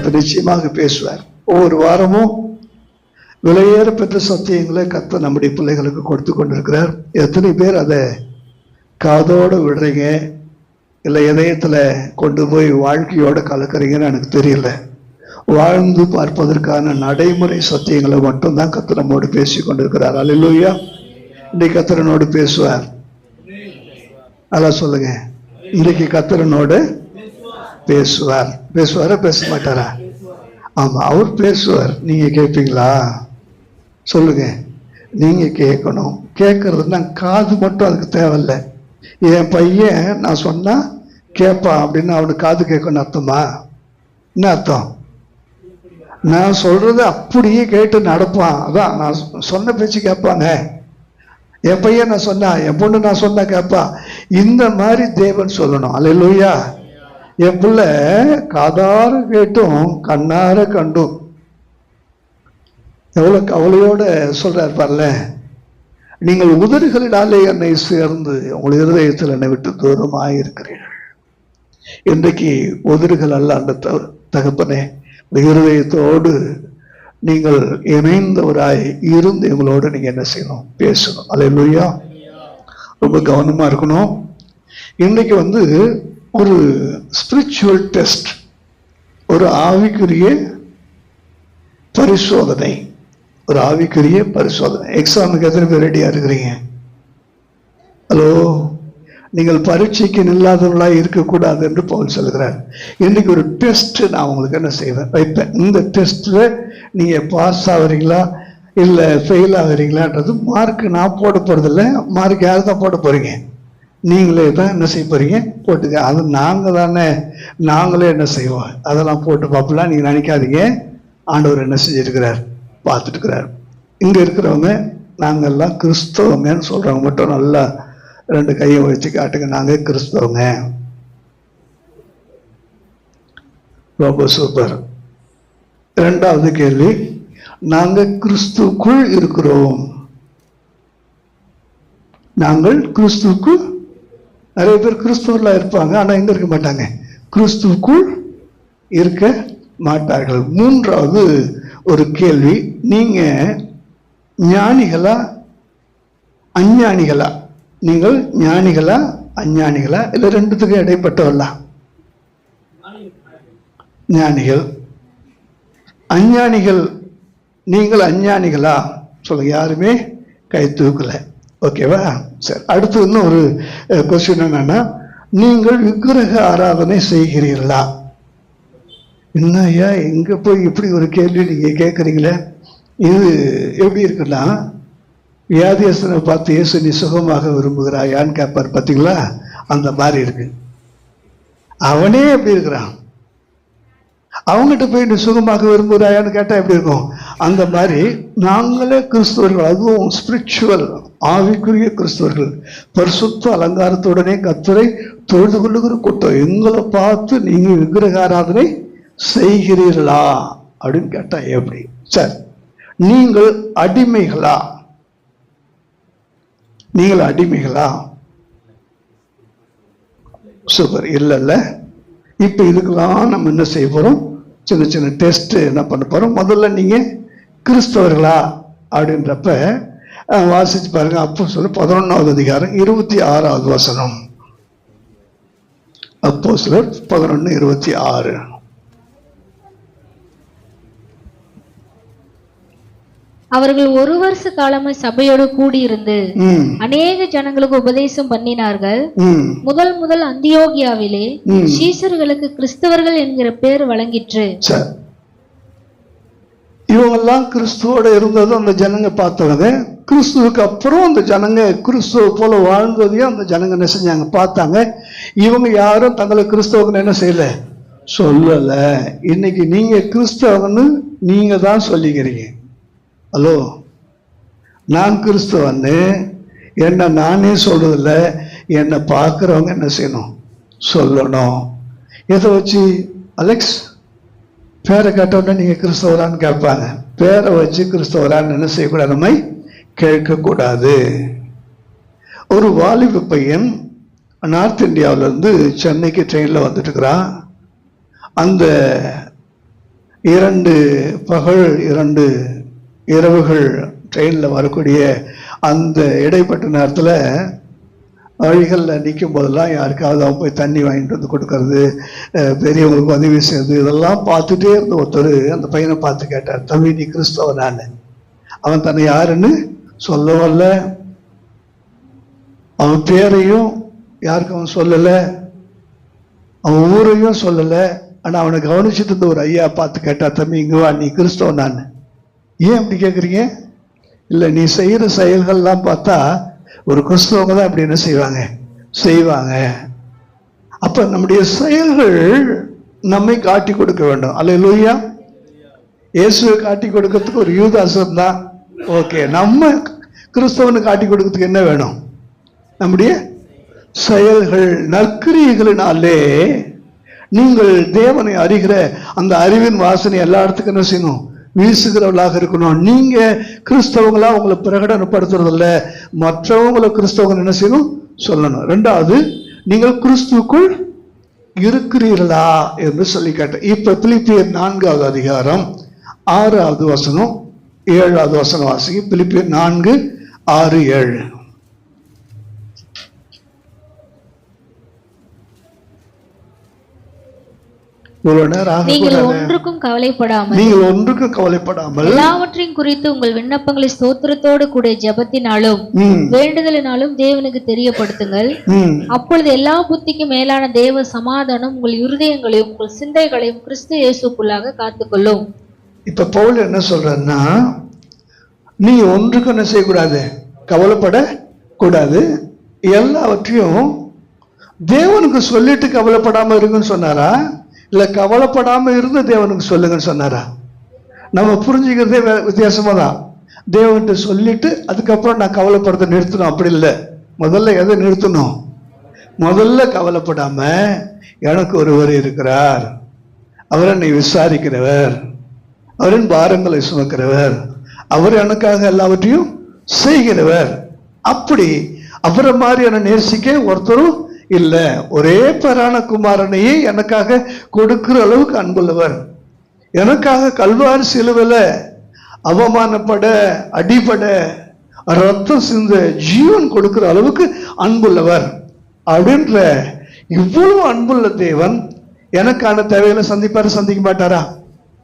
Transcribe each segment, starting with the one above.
கர்த்தர் நிச்சயமாக பேசுவார். ஒவ்வொரு வாரமும் விலையேற பெற்ற சத்தியங்களை கர்த்தர் நம்முடைய பிள்ளைகளுக்கு கொடுத்து கொண்டிருக்கிறார். எத்தனை பேர் அதை காதோடு விடுறீங்க, இல்லை இதயத்தில் கொண்டு போய் வாழ்க்கையோடு கலக்கிறீங்கன்னு எனக்கு தெரியல. வாழ்ந்து பார்ப்பதற்கான நடைமுறை சத்தியங்களை மட்டும்தான் கர்த்தர் நம்மோடு பேசி கொண்டிருக்கிறார். அல்லேலூயா. இன்னைக்கு கர்த்தரனோடு பேசுவார். அதான் சொல்லுங்க, இன்னைக்கு கர்த்தரனோடு பேசுவார். பேசுவாரா பேச மாட்டாரா? ஆமா, அவர் பேசுவார். நீங்க கேட்பீங்களா? சொல்லுங்க. நீங்க கேட்கணும். கேட்கறதுனா காது மட்டும் அதுக்கு தேவையில்லை. என் பையன் நான் சொன்னா கேட்பான் அப்படின்னு அவனுக்கு காது கேட்கணும் அர்த்தமா? என்ன அர்த்தம்? நான் சொல்றது அப்படியே கேட்டு நடப்பான். அதான் நான் சொன்ன பேச்சு கேட்பாங்க. என் பையன் நான் சொன்னா, என் பொண்ணு நான் சொன்னா கேட்பா. இந்த மாதிரி தேவன் சொல்லணும். அல்லேலூயா. என் பிள்ளை காதார கேட்டும் கண்ணார கண்டும் எவ்வளவு கவலையோட சொல்றாரு பாருல, நீங்கள் உதடுகளினாலே என்னை சேர்ந்து உங்கள் இருதயத்தில் என்னை விட்டு தூரமாக இருக்கிறீர்கள். இன்றைக்கு உதடுகள் அல்ல அந்த தகப்பனே, இருதயத்தோடு நீங்கள் இணைந்தவராய் இருந்து எங்களோடு நீங்க என்ன செய்யணும்? பேசணும். அல்லேலூயா. ரொம்ப கவனமா இருக்கணும். இன்னைக்கு ஒரு ஸ்பிரிச்சுவல் டெஸ்ட், ஒரு ஆவிக்குரிய பரிசோதனை. ஒரு ஆவிக்குரிய பரிசோதனை. எக்ஸாமுக்கு எத்தனை பேர் ரெடியா இருக்கிறீங்க? ஹலோ, நீங்கள் பரீட்சைக்கு நில்லாதவர்களாக இருக்கக்கூடாது என்று பவுல் சொல்கிறார். இன்னைக்கு ஒரு டெஸ்ட் நான் உங்களுக்கு என்ன செய்வேன், வைப்பேன். இந்த டெஸ்ட்ல நீங்க பாஸ் ஆகுறீங்களா இல்லை ஃபெயில் ஆகுறீங்களான்றது மார்க் நான் போட போறதில்லை. மார்க் யார் தான் போட போறீங்க? நீங்களே தான் என்ன செய்ய போறீங்க? போட்டுக்க. அது நாங்களே என்ன செய்வோம், அதெல்லாம் போட்டு பார்ப்பலாம் நீங்க நினைக்காதீங்க. ஆண்டவர் என்ன செஞ்சிருக்கிறார், பார்த்துட்டு இருக்கிறார். இங்க இருக்கிறவங்க நாங்கெல்லாம் கிறிஸ்தவங்கன்னு சொல்றவங்க மட்டும் நல்லா 2 கையை வச்சு காட்டுங்க, நாங்க கிறிஸ்தவங்க. ரொம்ப சூப்பர். 2வது கேள்வி, நாங்க கிறிஸ்துக்குள் இருக்கிறோம். நாங்கள் கிறிஸ்துக்குள். நிறைய பேர் கிறிஸ்துவர்களா இருப்பாங்க, ஆனா எங்க இருக்க மாட்டாங்க? கிறிஸ்துவுக்குள் இருக்க மாட்டார்கள். 3வது ஒரு கேள்வி, நீங்க ஞானிகளா அஞ்ஞானிகளா? நீங்கள் ஞானிகளா அஞ்ஞானிகளா, இல்ல 2த்துக்கும் இடைப்பட்டவர்களா? ஞானிகள். அஞ்ஞானிகள். நீங்கள் அஞ்ஞானிகளா? சொல்லுங்க. யாருமே கை தூக்கல. ஓகேவா? சரி. அடுத்து இன்னும் ஒரு கொஸ்டின் என்னன்னா, நீங்கள் விக்கிரக ஆராதனை செய்கிறீர்களா? என்னய்யா எங்க போய் இப்படி ஒரு கேள்வி நீங்க கேட்குறீங்களே? இது எப்படி இருக்குன்னா, வியாதியஸ்தனை பார்த்து இயேசு நீ சுகமாக விரும்புகிறாயான்னு கேட்பார் பார்த்தீங்களா? அந்த மாதிரி இருக்கு. அவனே எப்படி இருக்கிறான், அவங்ககிட்ட போய் நீ சுகமாக விரும்புகிறாயான்னு கேட்டா எப்படி இருக்கும்? அந்த மாதிரி நாங்களே கிறிஸ்தவர்கள், அதுவும் ஸ்பிரிச்சுவல் ஆவிக்குரிய கிறிஸ்தவர்கள், பரிசுத்த அலங்காரத்துடனே கர்த்தரை தொழுது கொள்ளுகிற கூட்டம், எங்களை பார்த்து நீங்க விக்கிரக ஆராதனை செய்கிறீர்களா அப்படின்னு கேட்டா எப்படி? சரி. நீங்கள் அடிமைகளா? நீங்கள் அடிமைகளா? சூப்பர். இல்லைல்ல. இப்ப இதுக்கெல்லாம் நம்ம என்ன செய்ய போறோம்? சின்ன சின்ன டெஸ்ட் என்ன பண்ண போறோம். முதல்ல நீங்க கிறிஸ்தவர்களா அப்படின்றப்ப வாசிச்சு பாருங்க. அப்போஸ்தலர் 11வது அதிகாரம் 26வது வசனம். அப்போஸ்தலர் 11:26. அவர்கள் 1 வருஷ காலமாய் சபையோடு கூடியிருந்து அநேக ஜனங்களுக்கு உபதேசம் பண்ணினார்கள். முதல் அந்தியோகியாவிலே சீசர்களுக்கு கிறிஸ்தவர்கள் என்கிற பேர் வழங்கிற்று. இவங்கெல்லாம் கிறிஸ்துவோட இருந்தது அந்த ஜனங்க பார்த்தவங்க. கிறிஸ்துவுக்கு அப்புறம் அந்த ஜனங்க கிறிஸ்துவ போல வாழ்ந்ததையும் அந்த ஜனங்க என்ன செஞ்சாங்க, பார்த்தாங்க. இவங்க யாரும் தங்களை கிறிஸ்தவங்க என்ன செய்யல, சொல்லல. இன்னைக்கு நீங்க கிறிஸ்தவன்னு நீங்க தான் சொல்லிக்கிறீங்க. ஹலோ, நான் கிறிஸ்தவன்னு என்ன நானே சொல்றதில்ல, என்னை பார்க்குறவங்க என்ன செய்யணும், சொல்லணும். எதை வச்சு? அலெக்ஸ் பேரை கேட்டோன்னா நீங்க கிறிஸ்தவரான்னு கேட்பாங்க. பேரை வச்சு கிறிஸ்தவரான்னு என்ன செய்யக்கூடாது, நம்ம கேட்கக்கூடாது. ஒரு வாலிப பையன் நார்த் இந்தியாவிலேருந்து சென்னைக்கு ட்ரெயினில் வந்துட்டு இருக்கிறான். அந்த 2 பகல் 2 இரவுகள் ட்ரெயினில் வரக்கூடிய அந்த இடைப்பட்ட நேரத்தில் வழிகளில் நிற்கும் போதெல்லாம் யாருக்காவது அவன் போய் தண்ணி வாங்கிட்டு வந்து கொடுக்கறது, பெரியவங்களுக்கு உதவி செய்யறது, இதெல்லாம் பார்த்துட்டே இருந்த ஒருத்தர் அந்த பையனை பார்த்து கேட்டார், தம்பி நீ கிறிஸ்தவனான்னு. அவன் தன்னை யாருன்னு சொல்லவல்ல, அவன் பேரையும் யாருக்கு அவன் சொல்லலை, அவன் ஊரையும் சொல்லலை. ஆனால் அவனை கவனிச்சுட்டு இருந்த ஒரு ஐயா பார்த்து கேட்டா, தம்பி இங்கே வா, நீ கிறிஸ்தவனான்னு. ஏன் அப்படி கேட்குறீங்க? இல்லை, நீ செய்கிற செயல்கள்லாம் பார்த்தா ஒரு கிறிஸ்தவங்க தான் அப்படி என்ன செய்வாங்க. அப்போ நம்முடைய செயல்கள் நம்மை காட்டி கொடுக்க வேண்டும். அல்லேலூயா. இயேசுவை காட்டி கொடுக்கறதுக்கு ஒரு யூதாசம் தான். ஓகே, நம்ம கிறிஸ்தவனை காட்டி கொடுக்கறதுக்கு என்ன வேணும்? நம்முடைய செயல்கள், நற்கிரியைகளினாலே நீங்கள் தேவனை அறிகிற அந்த அறிவின் வாசனை எல்லா இடத்துக்கும் என்ன செய்யணும்? வீசுகிறவர்களாக இருக்கணும். நீங்க கிறிஸ்தவங்களா உங்களை பிரகடனப்படுத்துறது இல்லை, மற்றவங்களை கிறிஸ்தவங்க என்ன செய்யணும்? சொல்லணும். 2வது, நீங்கள் கிறிஸ்துவுக்குள் இருக்கிறீர்களா என்று சொல்லி கேட்டேன். இப்ப பிலிப்பியர் 4வது அதிகாரம் 6வது வசனம் 7வது வசனம் வாசிங்க. பிலிப்பியர் 4, 6, 7. நீங்கள் ஒன்றுக்கும் கவலைப்படாமல் எல்லாவற்றையும் குறித்து உங்கள் விண்ணப்பங்களை ஸ்தோத்திரத்தோடு கூட ஜெபத்தினாலும் வேண்டுதலினாலும் தேவனுக்கு தெரியப்படுத்துங்கள். அப்பொழுது எல்லா புத்திக்கும் மேலான தேவ சமாதானம் உங்கள் இருதயங்களையும் உங்கள் சிந்தைகளையும் கிறிஸ்து இயேசுக்குள்ளாக காத்துக்கொள்ளும். இப்ப பவுல் என்ன சொல்றன்னா, நீ ஒன்றுக்கும் என்ன செய்யக்கூடாது? கவலைப்படக்கூடாது. எல்லாவற்றையும் தேவனுக்கு சொல்லிட்டு கவலைப்படாம இருக்குன்னு சொன்னாரா, இல்ல கவலைப்படாம இருந்து தேவனுக்கு சொல்லுங்கன்னு சொன்னாரா? நம்ம புரிஞ்சுக்கிறதே வித்தியாசமா தான். தேவன்கிட்ட சொல்லிட்டு அதுக்கப்புறம் நான் கவலைப்படுறத நிறுத்தணும், அப்படி இல்லை. முதல்ல எதை நிறுத்தணும்? முதல்ல கவலைப்படாம, எனக்கு ஒருவர் இருக்கிறார், அவர் என்னை விசாரிக்கிறவர், அவரின் பாரங்களை சுமக்கிறவர், அவர் எனக்காக எல்லாவற்றையும் செய்கிறவர். அப்படி அவரை மாதிரி என்னை நேசிக்க ஒருத்தரும் இல்ல. ஒரே பேரான குமாரனையே எனக்காக கொடுக்கிற அளவுக்கு அன்புள்ளவர், எனக்காக கல்வாரி சிலுவையில் அவமானப்பட, அடிபட, ரத்தம் சிந்த, ஜீவன் கொடுக்கிற அளவுக்கு அன்புள்ளவர். அப்படின்ற இவ்வளவு அன்புள்ள தேவன் எனக்கான தேவைகளை சந்திக்க மாட்டாரா?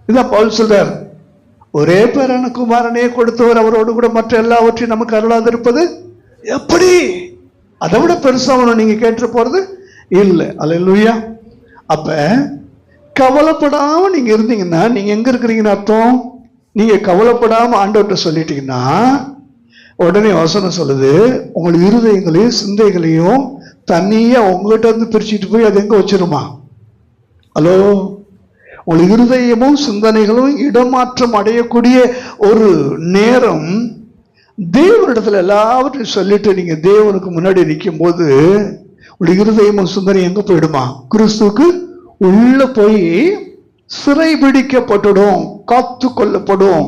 இதான் பவுல் சொல்றார். ஒரே பேரான குமாரனையே கொடுத்தவர் அவரோடு கூட மற்ற எல்லாவற்றையும் நமக்கு அருளாது இருப்பது எப்படி? அதை விட பெருசா நீங்க கேட்டு போறது இல்லை. அல்லேலூயா. அப்ப கவலைப்படாம நீங்க இருந்தீங்கன்னா நீங்க எங்க இருக்கிறீங்கன்னு அர்த்தம்? நீங்க கவலைப்படாம ஆண்டவர்கிட்ட சொல்லிட்டீங்கன்னா உடனே வசனம் சொல்லுது, உங்கள் இருதயங்களையும் சிந்தைகளையும் தனியா உங்ககிட்ட இருந்து பிரிச்சுட்டு போய் அது எங்க வச்சிருமா? ஹலோ, உங்கள் இருதயமும் சிந்தனைகளும் இடமாற்றம் அடையக்கூடிய ஒரு நேரம் தேவனிடத்துல எல்லாவற்றையும் சொல்லிட்டு நீங்க தேவனுக்கு முன்னாடி நிற்கும் போது உங்களுடைய இருதயமும் சிந்தனை எங்க போயிடுமா? கிறிஸ்துவுக்கு உள்ள போய் சிறை பிடிக்கப்பட்டுடும், காத்து கொள்ளப்படும்,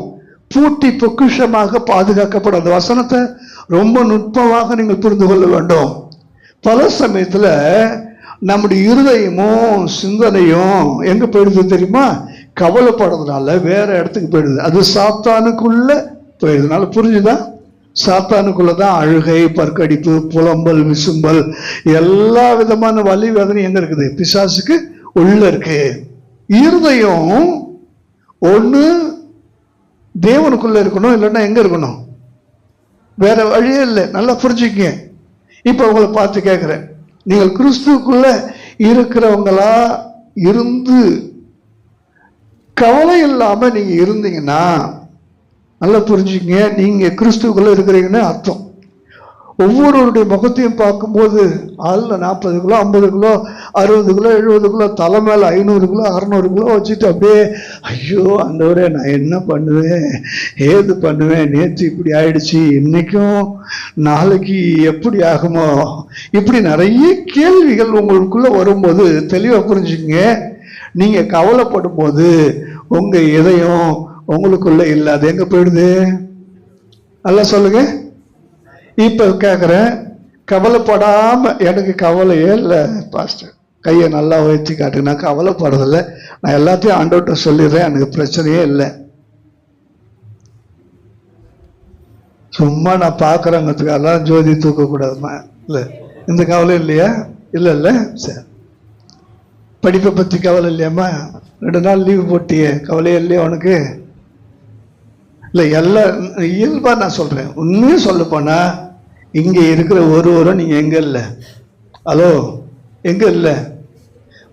பூட்டி பொக்கிஷமாக பாதுகாக்கப்படும். அந்த வசனத்தை ரொம்ப நுட்பமாக நீங்கள் புரிந்து கொள்ள வேண்டும். பல சமயத்துல நம்முடைய இருதயமும் சிந்தனையும் எங்க போயிடுது தெரியுமா? கவலைப்படுறதுனால வேற இடத்துக்கு போயிடுது. அது சாத்தானுக்குள்ள போயிடுறதுனால. புரிஞ்சுதா? சாத்தானுக்குள்ளதான் அழுகை, பற்கடிப்பு, புலம்பல், விசும்பல், எல்லா விதமான வலி வேதனை எங்க இருக்குது? பிசாசுக்கு உள்ள இருக்கு. இருதயம் ஒண்ணு தேவனுக்குள்ள இருக்கணும், இல்லைன்னா எங்க இருக்கணும்? வேற வழியே இல்லை. நல்லா புரிஞ்சுக்கங்க. இப்ப உங்களை பார்த்து கேட்கிறேன், நீங்கள் கிறிஸ்துவுக்குள்ள இருக்கிறவங்களா இருந்து கவலை இல்லாம நீங்க இருந்தீங்கன்னா நல்லா புரிஞ்சுக்கங்க, நீங்க கிறிஸ்துவுக்குள்ள இருக்கிறீங்கன்னு அர்த்தம். ஒவ்வொருவருடைய முகத்தையும் பார்க்கும்போது ஆள்ல 40 கிலோ, 50 கிலோ, 60 கிலோ, 70 கிலோ, தலை மேல 500 கிலோ, 600 கிலோ வச்சுட்டு அப்படியே ஐயோ ஆண்டவரே நான் என்ன பண்ணுவேன், ஏது பண்ணுவேன், நேற்று இப்படி ஆயிடுச்சு, இன்னைக்கும் நாளைக்கு எப்படி ஆகுமோ, இப்படி நிறைய கேள்விகள் உங்களுக்குள்ள வரும்போது தெளிவா புரிஞ்சுக்கங்க, நீங்க கவலைப்படும் போது உங்க இதயம் உங்களுக்குள்ள இல்லை. அது எங்க போயிடுது? நல்லா சொல்லுங்க. இப்ப கேக்குறேன், கவலைப்படாம, எனக்கு கவலையே இல்லை பாஸ்டர், கையை நல்லா உயர்த்தி காட்டுங்க. நான் கவலைப்படுறதில்லை, நான் எல்லாத்தையும் ஆண்டவர்கிட்ட சொல்லிடுறேன், எனக்கு பிரச்சனையே இல்லை. சும்மா நான் பார்க்குறேங்கிறதுக்காக ஜோதி தூக்கக்கூடாதுமா? இல்லை, இந்த கவலை இல்லையா? இல்லை இல்லை. சரி, படிப்பை பற்றி கவலை இல்லையாம்மா? 2 நாள் லீவு போட்டியே, கவலையே இல்லையா உனக்கு? இல்லை, எல்லாம் இயல்பாக நான் சொல்கிறேன். உண்மையும் சொல்ல போனால் இங்கே இருக்கிற ஒருவரும் நீங்கள் எங்கே இல்லை? ஹலோ, எங்கே இல்லை?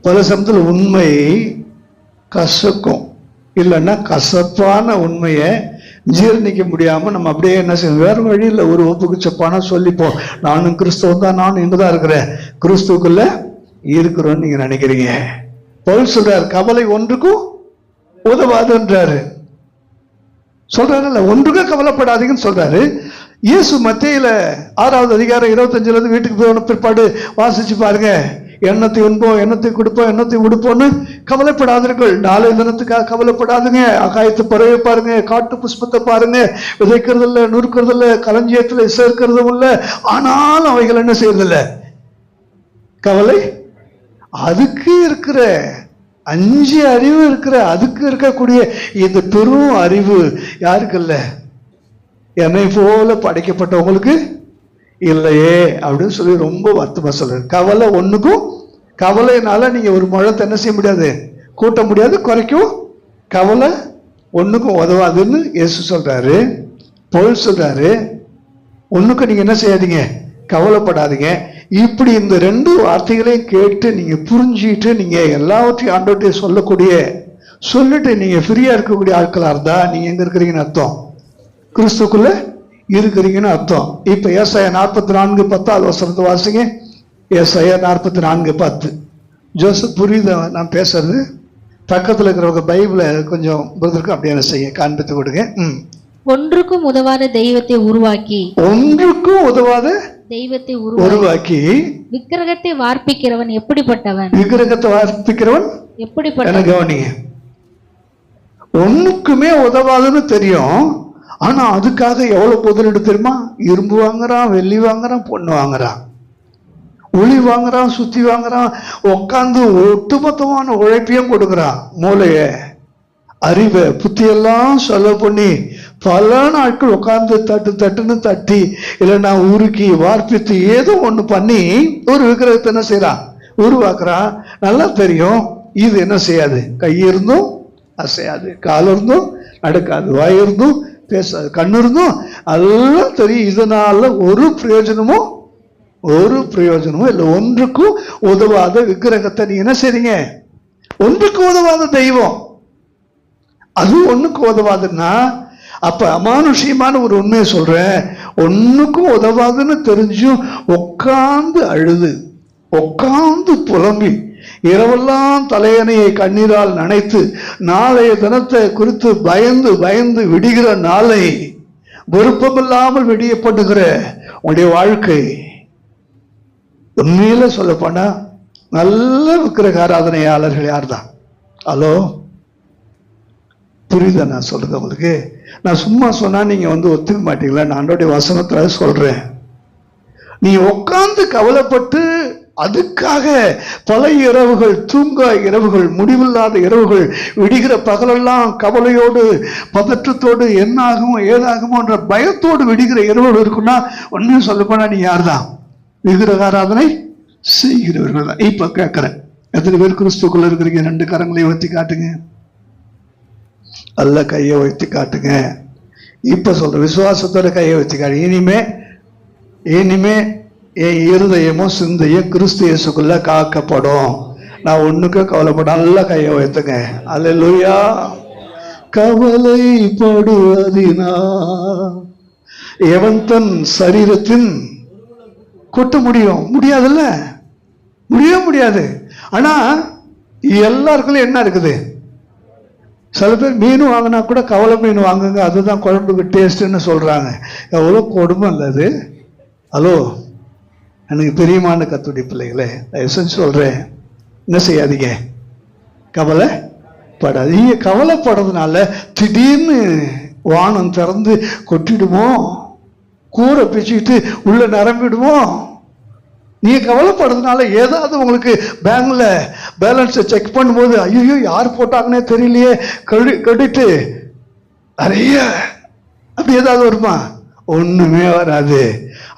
பல சமயத்தில் உண்மை கசக்கும், இல்லைன்னா கசப்பான உண்மையை ஜீரணிக்க முடியாமல் நம்ம அப்படியே என்ன செய்யணும், வேறு வழியில் ஒரு ஒப்புக்கு சப்பானா சொல்லிப்போம், நானும் கிறிஸ்துவ தான், நானும் இங்கே தான் இருக்கிறேன், கிறிஸ்துக்குள்ள இருக்கிறோன்னு நீங்கள் நினைக்கிறீங்க. பவுல் சொல்றார், கவலை ஒன்றுக்கும் உதவாதுன்றாரு. சொல்றாருல்ல, ஒன்றுக்கும் கவலைப்படாதீங்கன்னு சொல்றாரு. இயேசு மத்தேயுல 6வது அதிகாரம் 25 வீட்டுக்கு போன பிற்பாடு வாசிச்சு பாருங்க. எண்ணத்தை உண்போம், எண்ணத்தை கொடுப்போம், எண்ணத்தை உடுப்போம்னு கவலைப்படாதீர்கள். நாளை தினத்துக்காக கவலைப்படாதுங்க. ஆகாயத்து பறவை பாருங்க, காட்டு புஷ்பத்தை பாருங்க, விதைக்கிறது இல்லை, நுறுக்கிறது இல்லை, களஞ்சியத்துல சேர்க்கிறதும் இல்லை, ஆனாலும் அவைகள் என்ன செய்யறதில்ல, கவலை. அதுக்கு இருக்கிற 5 அறிவு இருக்கிற, அதுக்கு இருக்கக்கூடிய இந்த பெரும் அறிவு யாருக்கு இல்லை? என்னை போல படைக்கப்பட்டவங்களுக்கு இல்லையே அப்படின்னு சொல்லி ரொம்ப வருத்தமா சொல்றாரு. கவலை ஒண்ணுக்கும், கவலைனால நீங்க ஒரு முழத்தை என்ன செய்ய முடியாது, கூட்ட முடியாது, குறைக்கும். கவலை ஒண்ணுக்கும் உதவாதுன்னு இயேசு சொல்றாரு. பவுல் சொல்றாரு, ஒண்ணுக்கும் நீங்க என்ன செய்யாதீங்க, கவலைப்படாதீங்க. இப்படி இந்த 2 வார்த்தைகளையும் கேட்டு நீங்க புரிஞ்சுக்கிட்டு நீங்க எல்லாவற்றையும் ஆண்டவர்கிட்ட சொல்லிட்டு நீங்க ஃப்ரீயா இருக்கக்கூடிய ஆட்களா இருந்தா நீங்க எங்க இருக்கிறீங்கன்னு அர்த்தம், கிறிஸ்துக்குள்ள இருக்கிறீங்கன்னு அர்த்தம். இப்ப ஏசாயா 44:10 வாசிங்க. ஏசாயா 44:10. ஜோசப், புரியுதா நான் பேசுறது? பக்கத்துல இருக்கிறவங்க பைபிளை கொஞ்சம் பிரதருக்கு அப்படியே என்ன செய்ய காண்பித்து கொடுங்க. ஒன்றுக்கும் உதவாத தெய்வத்தை உருவாக்கி, ஒன்றுக்கும் உதவாத தெய்வத்தை உருவாக்கி விக்கிரகத்தை வார்ப்பிக்கிறவன் எப்படிப்பட்டவன்? விக்கிரகத்தை வார்ப்பிக்கிறவன் எப்படிப்பட்டவன்? கவனிங்க, ஒண்ணுக்குமே உதவாதுன்னு தெரியும், ஆனா அதுக்காக எவ்வளவு முதலீடு தெரியுமா? இரும்பு வாங்குறான், வெள்ளி வாங்குறான், பொண்ணு வாங்குறான், ஒளி வாங்குறான், சுத்தி வாங்குறான், உட்காந்து ஒட்டுமொத்தமான உழைப்பையும் கொடுக்குறான். மூளைய, அறிவை, புத்தியெல்லாம் செலவு பண்ணி பல நாட்கள் உட்கார்ந்து தட்டுன்னு தட்டி இல்லைன்னா உருக்கி வார்ப்பித்து ஏதோ ஒண்ணு பண்ணி ஒரு விக்கிரகத்தை என்ன செய்யறான், உருவாக்குறான். நல்லா தெரியும் இது என்ன செய்யாது, கை இருந்தும் அசையாது, கால் இருந்தும் நடக்காது, வாய் இருந்தும் பேசாது, கண்ணு இருந்தும் எல்லாம் தெரியும். இதனால ஒரு பிரயோஜனமும் இல்லை. ஒன்றுக்கும் உதவாத விக்கிரகத்தை நீ என்ன செய்றீங்க, ஒன்றுக்கு உதவாத தெய்வம், அது ஒண்ணுக்கு உதவாதுன்னா அப்ப அமானுஷ்யமான ஒரு உண்மையை சொல்றேன். ஒண்ணுக்கும் உதவாதுன்னு தெரிஞ்சும் உட்கார்ந்து அழுது, உட்கார்ந்து புலம்பி, இரவெல்லாம் தலையணையை கண்ணீரால் நனைத்து நாளைய தினத்தை குறித்து பயந்து விடுகிற நாளை விருப்பமில்லாமல் விடியப்படுகிற உன்னுடைய வாழ்க்கை, உண்மையில சொல்ல போனா நல்ல விக்கிரக ஆராதனையாளர்கள் யார் தான்? ஹலோ, புரியுதா நான் சொல்றது உங்களுக்கு? நான் சும்மா சொன்னா நீங்க ஒத்துக்க மாட்டீங்களா? நான் ஆண்டவருடைய வசனத்துல சொல்றேன். நீ உட்கார்ந்து கவலைப்பட்டு அதுக்காக பல இரவுகள், தூங்கா இரவுகள், முடிவில்லாத இரவுகள், விடுகிற பகலெல்லாம் கவலையோடு பதற்றத்தோடு என்ன ஆகுமோ ஏதாகுமோ என்ற பயத்தோடு விடுகிற இரவுகள் இருக்குன்னா ஒன்னும் சொல்ல போனா நீ யார் தான்? விக்கிரக ஆராதனை செய்கிறவர்கள் தான். இப்ப கேட்கிறேன், எத்தனை பேர் கிறிஸ்துக்குள்ள இருக்கிறீங்க? 2 கரங்களை உயர்த்தி காட்டுங்க. அல்ல, கையை வைத்து காட்டுங்க. இப்ப சொல்ற விசுவாசத்தோட கையை வச்சு காட்டு. இனிமே என் இருதயமும் சிந்தையும் கிறிஸ்து இயேசுக்குள்ள காக்கப்படும். நான் ஒண்ணுக்கும் கவலைப்பட. நல்ல கையை வைத்துங்க. அல்லேலூயா. கவலைப்படுவதினா எவன் தன் சரீரத்தின் கொட்ட முடியாதுல்ல, முடியாது. ஆனா எல்லாருக்குள்ள என்ன இருக்குது? சில பேர் மீன் வாங்கினா கூட கவலை மீன் வாங்குங்க, அதுதான் குழம்புக்கு டேஸ்ட்ன்னு சொல்றாங்க. எவ்வளோ கொடுமை இல்லை அது? ஹலோ, எனக்கு பிரியமான கர்த்தருடைய பிள்ளைகளே, தயவுசெஞ்சு சொல்றேன், என்ன செய்யாதீங்க, கவலைப்படாதீங்க. கவலைப்படுறதுனால திடீர்னு வானம் திறந்து கொட்டிடுமோ, கூரை பிச்சுக்கிட்டு உள்ள நிரம்பிடுவோம். நீங்க கவலைப்படுறதுனால ஏதாவது உங்களுக்கு பேங்க்ல பேலன்ஸை செக் பண்ணும்போது ஐயோ யார் போட்டாங்கன்னே தெரியலையே, கடிட்டு நிறைய அப்படி ஏதாவது வருமா? ஒண்ணுமே வராது.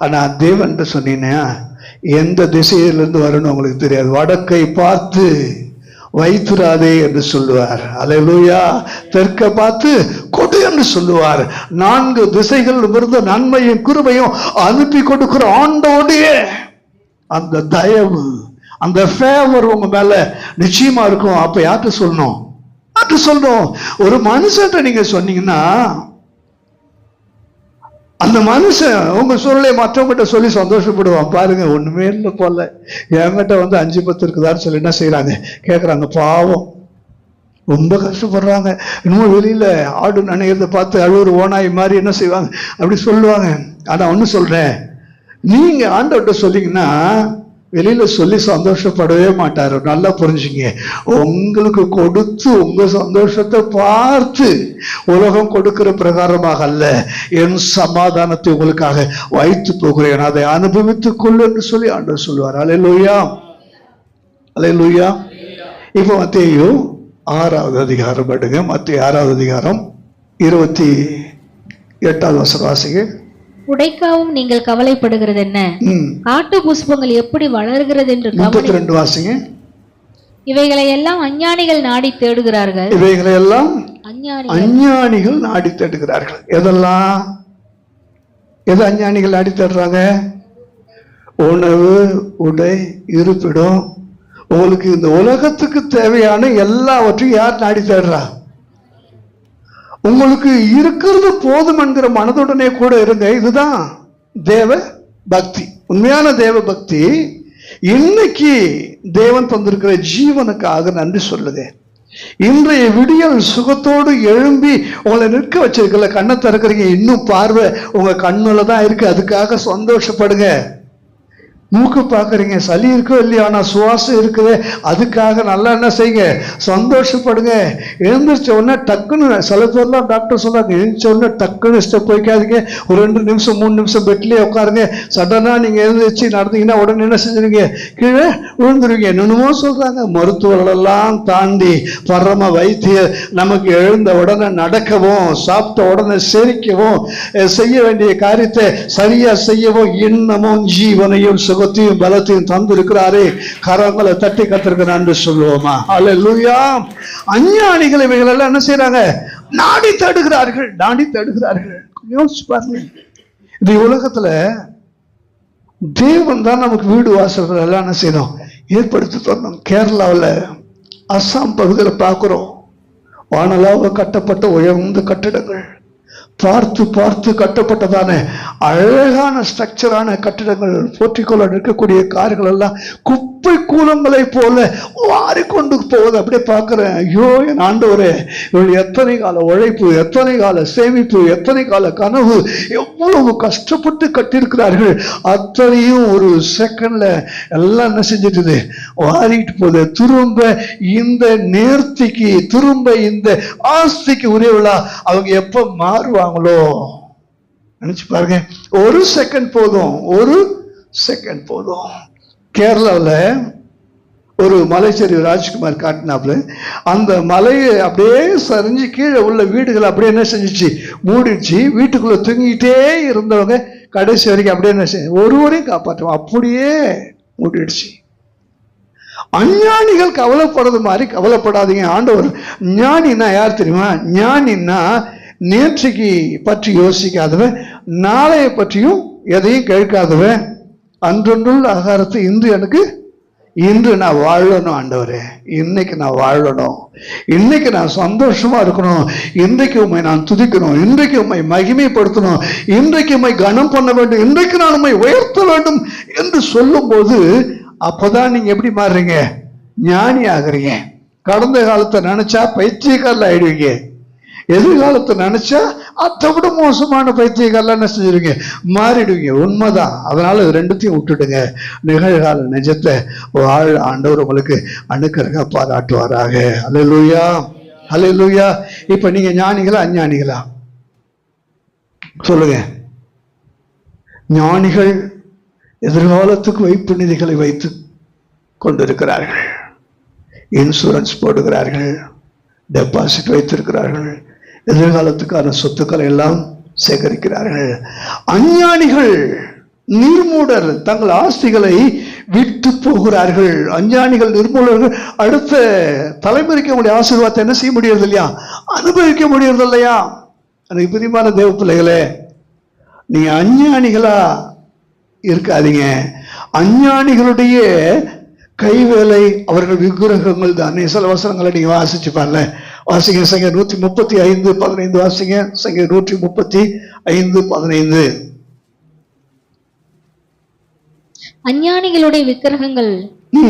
ஆனா தேவன் சொன்னீங்கன்னா எந்த திசையிலிருந்து வரணும் உங்களுக்கு தெரியாது. வடக்கை பார்த்து வைத்துராதே என்று சொல்லுவார். அல்லேலூயா. தெற்க பார்த்து கொடு என்று சொல்லுவார். 4 திசைகளில் இருந்து நன்மையும் கிருபையும் அனுப்பி கொடுக்கிற ஆண்டோடைய அந்த தயவு, அந்த ஃபேவர் உங்க மேல நிச்சயமா இருக்கும். அப்ப யார்கிட்ட சொல்லணும்? யார்கிட்ட சொல்லணும்? ஒரு மனுஷன்ட்ட நீங்க சொன்னீங்கன்னா அந்த மனுஷன் உங்க சூழலை மற்றவங்கிட்ட சொல்லி சந்தோஷப்படுவான். பாருங்க ஒண்ணுமே இல்லை போல, என்கிட்ட 5-10 இருக்குதான்னு சொல்லி என்ன செய்யறாங்க, கேட்கறாங்க. பாவம், ரொம்ப கஷ்டப்படுறாங்க. இன்னும் வெளியில ஆடு நனைகிறத பார்த்து அழுவுற ஓனாய் மாதிரி என்ன செய்வாங்க, அப்படி சொல்லுவாங்க. ஆனா ஒண்ணு சொல்றேன், நீங்க ஆண்டவர்கிட்ட சொன்னீங்கன்னா வெளியில சொல்லி சந்தோஷப்படவே மாட்டாரு. நல்லா புரிஞ்சுங்க. உங்களுக்கு கொடுத்து உங்க சந்தோஷத்தை பார்த்து உலகம் கொடுக்கிற பிரகாரமாக அல்ல, என் சமாதானத்தை உங்களுக்காக வைத்து போகிறேன், அதை அனுபவித்துக் கொள்ளு என்று சொல்லி ஆண்டவர் சொல்லுவார். அல்லேலூயா, அல்லேலூயா. இப்ப மத்தேயு 6வது அதிகாரம் எடுங்க. மத்தேயு 6வது அதிகாரம் 28வது வசனம் வாசிங்க. உடைக்காவும் நீங்கள் கவலைப்படுகிறது என்ன? காட்டு புஷ்பங்கள் எப்படி வளர்கிறது என்று 32 வாசிங்க. இவைகளை எல்லாம் அஞ்ஞானிகள் நாடி தேடுகிறார்கள். இவைகளை எல்லாம் அஞ்ஞானிகள் நாடி தேடுகிறார்கள். எதெல்லாம்? எது அஞ்ஞானிகள் நாடி தேடுறாங்க? உணவு, உடை, இருப்பிடம். உங்களுக்கு இந்த உலகத்துக்கு தேவையான எல்லாவற்றையும் யார் நாடி தேடுறா? உங்களுக்கு இருக்கிறது போதும் என்கிற மனதுடனே கூட இருங்க. இதுதான் தேவ பக்தி, உண்மையான தேவ பக்தி. இன்னைக்கு தேவன் தந்திருக்கிற ஜீவனுக்காக நன்றி சொல்லுங்க. இன்றைய விடியல் சுகத்தோடு எழும்பி உங்களை நிற்க வச்சிருக்கல, கண்ணை திறக்கிறீங்க, இன்னும் பார்வை உங்க கண்ணுல தான் இருக்கு, அதுக்காக சந்தோஷப்படுங்க. மூக்கு பார்க்குறீங்க, சளி இருக்கோ இல்லையா, ஆனால் சுவாசம் இருக்குது, அதுக்காக நல்லா என்ன செய்யுங்க, சந்தோஷப்படுங்க. எழுந்திரிச்ச உடனே டக்குன்னு, சில பேர்லாம் டாக்டர் சொல்றாங்க, எழுந்திரிச்ச உடனே டக்குன்னு ஸ்டெப் வைக்காதீங்க, ஒரு 2 நிமிஷம் 3 நிமிஷம் பெட்லேயே உட்காருங்க. சடனாக நீங்கள் எழுந்திரிச்சு நடந்தீங்கன்னா உடனே என்ன செஞ்சுருவீங்க, கீழே விழுந்துருவீங்க. என்னென்னமோ சொல்றாங்க. மருத்துவர்களெல்லாம் தாண்டி பரம வைத்தியர் நமக்கு எழுந்த உடனே நடக்கவும், சாப்பிட்ட உடனே செரிக்கவும், செய்ய வேண்டிய காரியத்தை சரியா செய்யவும் இன்னமும் ஜீவனையும் சுகத்தையும் பலத்தையும் தந்திருக்கிறாரே. கரங்களை தட்டி கத்திருக்கிறான்னு சொல்லுவோமா? அல்லேலூயா. அஞ்ஞானிகள் இவைகள் எல்லாம் என்ன செய்யறாங்க, நாடி தேடுகிறார்கள், நாடி தேடுகிறார்கள். யோசிச்சு பாருங்க. இந்த உலகத்துல தேவன் தான் நமக்கு வீடு வாசல்கள் எல்லாம் என்ன செய்யணும், ஏற்படுத்தி தரணும். கேரளாவில் அஸ்ஸாம் பகுதியில் பார்க்கிறோம், வானலாக கட்டப்பட்ட உயர்ந்த கட்டிடங்கள், பார்த்து பார்த்து கட்டப்பட்டதான அழகான ஸ்ட்ரக்சரான கட்டிடங்கள், போர்ட்டிகோல இருக்கக்கூடிய கார்கள் எல்லாம் குப்பை கூலங்களை போல வாரிக்கொண்டு போவது அப்படியே பார்க்கிறேன். ஐயோ என் ஆண்டவரே, இவள் எத்தனை கால உழைப்பு, எத்தனை கால சேமிப்பு, எத்தனை கால கனவு, எவ்வளவு கஷ்டப்பட்டு கட்டியிருக்கிறார்கள். அத்தனையும் ஒரு செகண்ட்ல எல்லாம் என்ன செஞ்சிட்டு வாரிட்டு போகுது. திரும்ப இந்த நேர்த்திக்கு, திரும்ப இந்த ஆஸ்திக்கு உரியவளா அவங்க எப்ப மாறுவாங்களோ நினைச்சு பாருங்க. ஒரு செகண்ட் போதும், ஒரு செகண்ட் போதும். கேரளாவில் ஒரு மலைச்சரிவு ராஜ்குமார் காட்டினாப்புல, அந்த மலையை அப்படியே சரிஞ்சு கீழே உள்ள வீடுகள் அப்படியே என்ன செஞ்சிச்சு, மூடிடுச்சு. வீட்டுக்குள்ள தூங்கிட்டே இருந்தவங்க கடைசி வரைக்கும் அப்படியே என்ன செஞ்சு ஒருவரையும் காப்பாற்றுவோம், அப்படியே மூடிடுச்சு. அஞ்ஞானிகள் கவலைப்படுறது மாதிரி கவலைப்படாதீங்க. ஆண்டவர் ஞானின்னா யார் தெரியுமா? ஞானின்னா நேற்றைக்கு பற்றி யோசிக்காதவன், நாளைய பற்றியும் எதையும் கேட்காதவன், அன்றொன்றுள்ள ஆகாரத்தை இன்று நான் வாழணும் ஆண்டவரே, இன்னைக்கு நான் வாழணும், இன்னைக்கு நான் சந்தோஷமா இருக்கணும், இன்றைக்கு உண்மை நான் துதிக்கணும், இன்றைக்கு உண்மை மகிமைப்படுத்தணும், இன்றைக்கு உண்மை கனம் பண்ண வேண்டும், இன்றைக்கு நான் உண்மை உயர்த்த வேண்டும் என்று சொல்லும் போது அப்பதான் நீங்க எப்படி மாறுறீங்க, ஞானி ஆகுறீங்க. கடந்த காலத்தை நினைச்சா பைத்தியக்காரல ஆயிடுவீங்க, எதிர்காலத்தை நினைச்சா அதை விட மோசமான பைத்தியக்காரலாம் என்ன செஞ்சிருவீங்க, மாறிடுவீங்க. உண்மைதான். அதனால இது ரெண்டுத்தையும் விட்டுடுங்க. நிகழ்கால நிஜத்தை வாழ் ஆண்டவர் உங்களுக்கு அணுக்கருக்கா பாராட்டுவாராக. அல்லேலூயா, அல்லேலூயா. இப்ப நீங்க ஞானிகளா அஞ்ஞானிகளா சொல்லுங்க? ஞானிகள் எதிர்காலத்துக்கு வைப்பு நிதிகளை வைத்து கொண்டிருக்கிறார்கள். இன்சூரன்ஸ் போடுகிறார்கள், டெபாசிட் வைத்திருக்கிறார்கள், எதிர்காலத்துக்கான சொத்துக்களை எல்லாம் சேகரிக்கிறார்கள். அஞ்ஞானிகள், நிர்மூடர் தங்கள் ஆஸ்திகளை விட்டு போகிறார்கள். அஞ்ஞானிகள், நிர்மூலர்கள் அடுத்த தலைமுறைக்கு அவங்களுடைய ஆசீர்வாதத்தை என்ன செய்ய முடியறது இல்லையா, அனுபவிக்க முடியறது இல்லையா? எனக்கு பிரியமான தேவ பிள்ளைகளே, நீங்க அஞ்ஞானிகளா இருக்காதீங்க. அஞ்ஞானிகளுடைய கைவேலை அவர்கள் விக்கிரகங்கள் தான். சில வசனங்களை நீங்க வாசிச்சு பாருங்க. வாசிங்க சங்க 135:15 வாசிங்க. சங்க 135:15. அஞ்ஞானிகளுடைய விக்கிரகங்கள்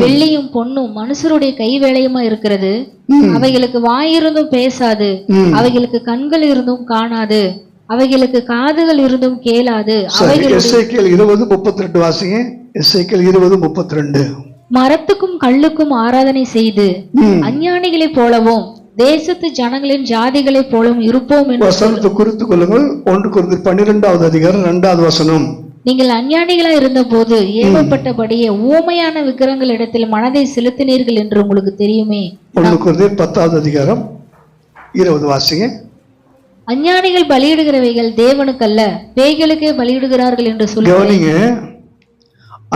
வெள்ளியும் பொன்னும் மனுஷருடைய கைவேலையுமா இருக்கிறது. அவைகளுக்கு வாயிருந்தும் பேசாது, அவைகளுக்கு கண்கள் இருந்தும் காணாது, அவைகளுக்கு காதுகள் இருந்தும் கேளாது. எசேக்கியேல் 20:32 வாசிங்க. எசேக்கியேல் 20:32. மரத்துக்கும் கல்லுக்கும் ஆராதனை செய்து அஞ்ஞானிகளை போலவும் தேசத்து ஜனங்களின் ஜாதிகளை போலவும் இருப்போம் என்று வசனத்தை குறித்துக் கொள்ளுங்கள். 1 கொரிந்தியர் 12:2 நீங்கள் அஞ்ஞானிகளா இருந்த போது ஏவப்பட்டபடியே ஊமையான விக்கிரகங்கள் இடத்தில் மனதை செலுத்தினீர்கள் என்று உங்களுக்கு தெரியுமே. 1 கொரிந்தியர் 10:20 வாசிங்க. அஞ்ஞானிகள் பலியிடுகிறவைகள் தேவனுக்கல்ல பேய்களுக்கே பலியிடுகிறார்கள் என்று சொல்லுங்க.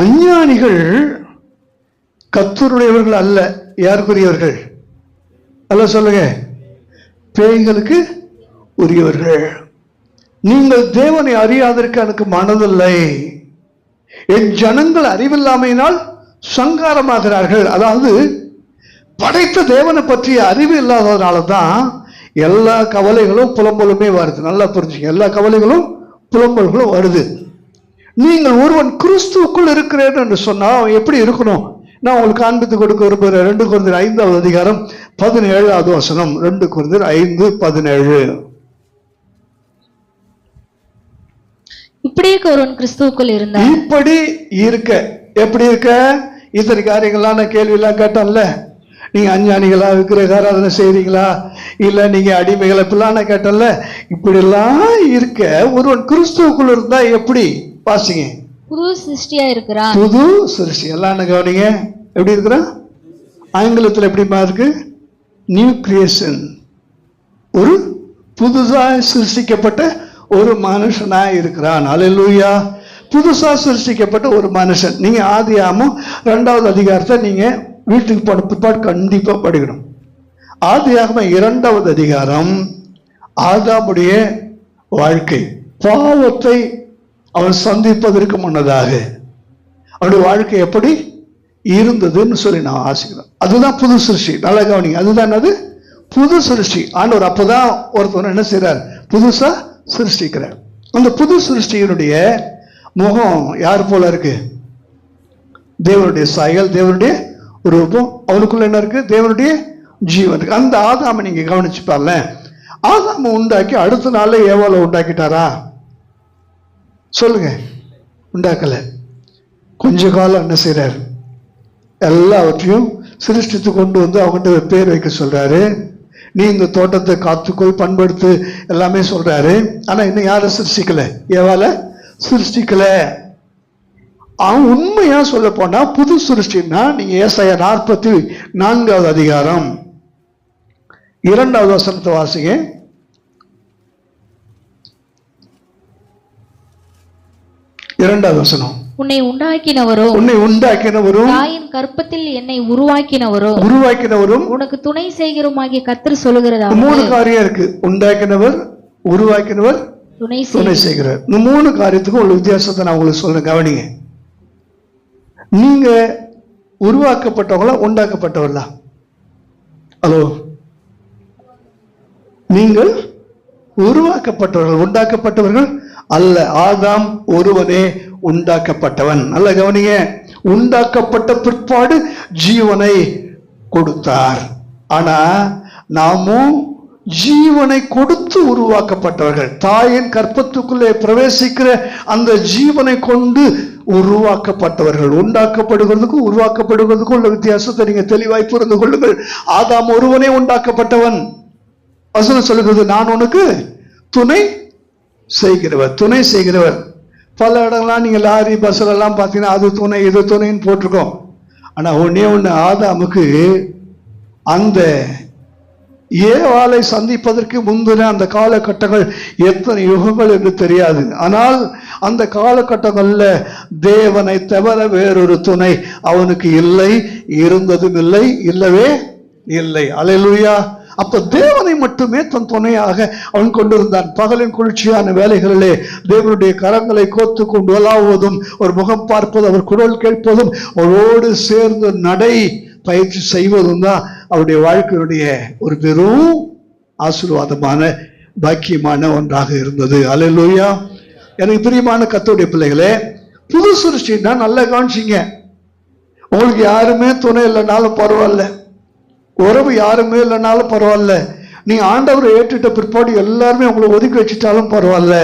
அஞ்ஞானிகள் கர்த்தருடையவர்கள் அல்ல. யாருக்குரியவர்கள் அல்ல சொல்லுங்க? பேய்களுக்கு உரியவர்கள். நீங்கள் தேவனை அறியாதற்கு எனக்கு மனதில்லை. என் ஜனங்கள் அறிவில்லாமையினால் சங்காரமாகிறார்கள். அதாவது படைத்த தேவனை பற்றிய அறிவு இல்லாததுனால தான் எல்லா கவலைகளும் புலம்பலுமே வருது. நல்லா புரிஞ்சுங்க, எல்லா கவலைகளும் புலம்பல்களும் வருது. நீங்கள் ஒருவன் கிறிஸ்துவுக்குள் இருக்கிறேன் என்று சொன்னா அவன் எப்படி இருக்கணும்? நான் உங்களுக்கு காண்பித்து கொடுக்க விரும்புகிறேன். 2 கொரிந்தியர் 5:17 வசனம். 2 கொரிந்தியர் 5:17. இப்படியே ஒருவன் கிறிஸ்துவுக்குள் இருந்தா இப்படி இருக்க. எப்படி இருக்க? இத்தனை காரியங்கள்லாம் நான் கேள்வி எல்லாம் கேட்டோம்ல. நீங்க அஞ்ஞானிகளா விக்கிரக ஆராதனை செய்றீங்களா, இல்ல நீங்க அடிமைகளை இப்பெல்லாம் நான் கேட்டோம்ல. இப்படி எல்லாம் இருக்க ஒருவன் கிறிஸ்துவுக்குள் இருந்தா எப்படி? வாசிங்க. புது சிருஷ்டியா இருக்கிறான். புது சிருஷ்டி. எல்லாம் கவனிங்க. எப்படி இருக்கிறான்? ஆங்கிலத்தில் எப்படிமா இருக்கு? New creation. ஒரு புதுசா சிருஷ்டிக்கப்பட்ட ஒரு மனுஷனா இருக்கிறான். அல்லேலூயா. புதுசா சிருஷ்டிக்கப்பட்ட ஒரு மனுஷன். நீங்க ஆதியாகமம் 2வது அதிகாரத்தை நீங்க வீட்டுக்கு போன பிற்பாடு கண்டிப்பா படிக்கணும். ஆதியாகமம் 2வது அதிகாரம் ஆதாமுடைய வாழ்க்கை, பாவத்தை அவன் சந்திப்பதற்கு முன்னதாக அவனுடைய வாழ்க்கை எப்படி இருந்ததுன்னு சொல்லி நான் ஆசைக்கிறேன். அதுதான் புது சிருஷ்டி. நல்லா கவனிங்க. அதுதான் அது புது சிருஷ்டி. ஆண்டவர் அப்பதான் ஒருத்தவன் என்ன செய்யறார்? புதுசா சிருஷ்டிக்கிறார். அந்த புது சிருஷ்டியினுடைய முகம் யார் போல இருக்கு? தேவனுடைய சாயல், தேவனுடைய ரூபம். அவனுக்குள்ள என்ன இருக்கு? தேவனுடைய ஜீவன் இருக்கு. அந்த ஆதாமை நீங்க கவனிச்சு பாருங்க. ஆதாமை உண்டாக்கி அடுத்த நாளே ஏவாளை உண்டாக்கிட்டாரா? சொல்லுங்க. உண்டாக்கல. கொஞ்ச காலம் என்ன செய்யறாரு? எல்லாவற்றையும் சிருஷ்டித்து கொண்டு வந்து அவங்ககிட்ட பேர் வைக்க சொல்றாரு. நீ இந்த தோட்டத்தை காத்துக்கொள், பண்படுத்து, எல்லாமே சொல்றாரு. ஆனா இன்னும் யாரும் சிருஷ்டிக்கல, ஏவால சிருஷ்டிக்கல. அவன் உண்மையா சொல்ல போனா புது சிருஷ்டின்னா நீங்க ஏசாயா 44வது அதிகாரம் 2வது வசனத்தை வாசிங்க. 2வது வசனம். உன்னை உண்டாக்கினவரும் தாயின் கர்ப்பத்தில் என்னை உருவாக்கினவரும் உனக்கு துணை செய்கிறோமாகிய கர்த்தர் சொல்லுகிறதா. 3 காரியம் இருக்கு. உண்டாக்கினவர், உருவாக்கினவர், துணை செய்கிறார். இந்த 3 காரியத்துக்கும் உள்ள வித்தியாசத்தை நான் உங்களுக்கு சொல்றேன். கவனிங்க. நீங்க உருவாக்கப்பட்டவங்களா உண்டாக்கப்பட்டவர்களா? ஹலோ, நீங்கள் உருவாக்கப்பட்டவர்கள், உண்டாக்கப்பட்டவர்கள் அல்ல. ஆதாம் ஒருவனே உண்டாக்கப்பட்டவன். நல்ல கவனிங்க. உண்டாக்கப்பட்ட பிற்பாடு ஜீவனை கொடுத்தார். ஆனா நாமும் ஜீவனை கொடுத்து உருவாக்கப்பட்டவர்கள். தாயின் கற்பத்துக்குள்ளே பிரவேசிக்கிற அந்த ஜீவனை கொண்டு உருவாக்கப்பட்டவர்கள். உண்டாக்கப்படுகிறதுக்கும் உருவாக்கப்படுகிறதுக்கும் உள்ள வித்தியாசத்தை நீங்க தெளிவாய் புரிந்து கொள்ளுங்கள். ஆதாம் ஒருவனே உண்டாக்கப்பட்டவன். வசனம் சொல்லுகிறது, நான் உனக்கு துணை செய்கிறவர். துணை செய்கிறவர் பல இடங்கள்லாம் நீங்கள் லாரி பஸ்ல எல்லாம் பார்த்தீங்கன்னா அது துணை இது துணைன்னு போட்டிருக்கோம். ஆனா ஒண்ணே ஒண்ணு, ஆதாமுக்கு அந்த ஏவாளை சந்திப்பதற்கு முந்தின அந்த காலகட்டங்கள் எத்தனை யுகங்கள் என்று தெரியாது. ஆனால் அந்த காலகட்டங்கள்ல தேவனை தவிர வேறொரு துணை அவனுக்கு இல்லை, இருந்ததும் இல்லை, இல்லவே இல்லை. அல்லேலூயா. அப்ப தேவனை மட்டுமே தன் துணையாக அவன் கொண்டிருந்தான். பகலின் குளிர்ச்சியான வேலைகளிலே தேவனுடைய கரங்களை கோத்து கொண்டு வலாவதும், ஒரு முகம் பார்ப்பது, அவர் குரல் கேட்பதும், அவரோடு சேர்ந்து நடை பயிற்சி செய்வதும் தான் அவருடைய வாழ்க்கையுடைய ஒரு பெரும் ஆசீர்வாதமான பாக்கியமான ஒன்றாக இருந்தது. அல்லேலூயா. எனக்கு பிரியமான கர்த்தருடைய பிள்ளைகளே, புது சிருஷ்டின்னா நல்லா கவனிச்சிங்க. உங்களுக்கு யாருமே துணை இல்லைனாலும் பரவாயில்ல, உறவு யாருமே இல்லைனாலும் பரவாயில்ல, நீங்க ஆண்டவரை ஏற்றுட்ட பிற்பாடு எல்லாருமே உங்களை ஒதுக்கி வச்சுட்டாலும் பரவாயில்ல,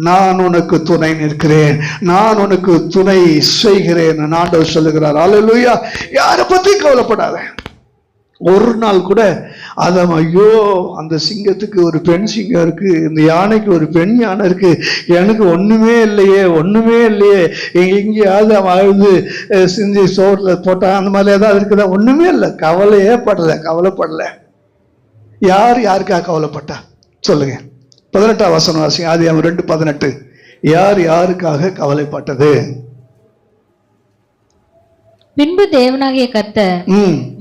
நான் உனக்கு துணை நிற்கிறேன், நான் உனக்கு துணை செய்கிறேன் ஆண்டவர் சொல்லுகிறார். அல்லேலூயா. யாரை பத்தி கவலைப்படாத. ஒரு நாள் கூட அதான் ஐயோ அந்த சிங்கத்துக்கு ஒரு பெண் சிங்கம் இருக்கு, இந்த யானைக்கு ஒரு பெண் யானை இருக்கு, எனக்கு ஒண்ணுமே இல்லையே, ஒண்ணுமே இல்லையே, எங்கேயாவது அழுது சிந்தி சோறுல போட்டா அந்த மாதிரி ஏதாவது இருக்குதா? ஒண்ணுமே இல்லை. கவலையே கவலைப்படல. யார் யாருக்காக கவலைப்பட்டா சொல்லுங்க. 18ஆம் வசனம் வாசிங்க. ஆதியாகமம் 2:18. யார் யாருக்காக கவலைப்பட்டது? பின்பு தேவனாகிய கர்த்தர்,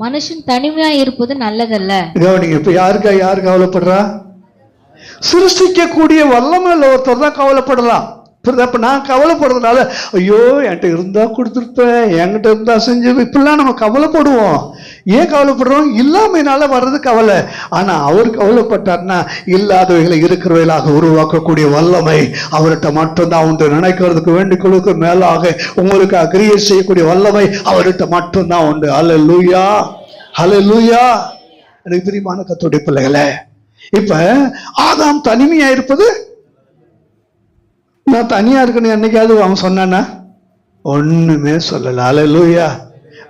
மனுஷன் தனிமையாய் இருப்பது நல்லதல்ல. கவனிங்க, இப்ப யார் கவலைப்படுறா? சிருஷ்டிக்கக்கூடிய வல்லமை ஒருத்தர் தான் கவலைப்படலாம். அப்ப நான் கவலைப்படுறதுனால ஐயோ என்கிட்ட இருந்தா கொடுத்துருப்பேன், என்கிட்ட இருந்தா செஞ்சு, இப்படிலாம் நம்ம கவலைப்படுவோம். ஏன் கவலைப்படுறோம்? இல்லாமையினால வர்றது கவலை. ஆனா அவர் கவலைப்பட்டார்னா இல்லாதவைகளை இருக்கிறவைகளாக உருவாக்கக்கூடிய வல்லமை அவர்கிட்ட மட்டும்தான் உண்டு. நினைக்கிறதுக்கு வேண்டிக் மேலாக உங்களுக்கு கிரியை செய்யக்கூடிய வல்லமை அவர்கிட்ட மட்டும்தான் உண்டு. அல்லேலூயா, அல்லேலூயா. எனக்கு பிரியமான கர்த்தருடைய பிள்ளைகளே, இப்ப ஆதாம் தனிமையா இருப்பது, நான் தனியா இருக்கணும் என்னைக்காவது அவன் சொன்னானா? ஒண்ணுமே சொல்லல. அல்லேலூயா.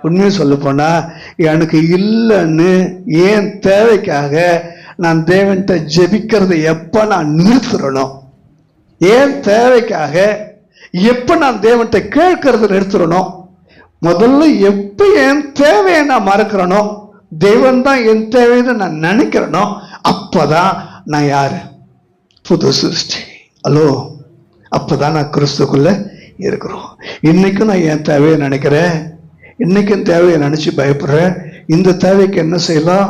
உண்மையை சொல்ல போனா எனக்கு இல்லைன்னு ஏன் தேவைக்காக நான் தேவன்கிட்ட ஜெபிக்கிறதை எப்ப நான் நிறுத்துறணும், ஏன் தேவைக்காக எப்ப நான் தேவன்கிட்ட கேட்கறத நிறுத்துறணும், முதல்ல எப்ப என் தேவையை நான் மறக்கிறனோ, தேவன் தான் என் தேவைன்னு நான் நினைக்கிறனோ, அப்பதான் நான் யாரு? புது சிருஷ்டி. ஹலோ, அப்பதான் நான் கிறிஸ்துக்குள்ள இருக்கிறோம். இன்னைக்கும் நான் என் தேவையை நினைக்கிறேன், இன்னைக்கும் தேவையை நினைச்சு பயப்படுறேன். இந்த தேவைக்கு என்ன செய்யலாம்?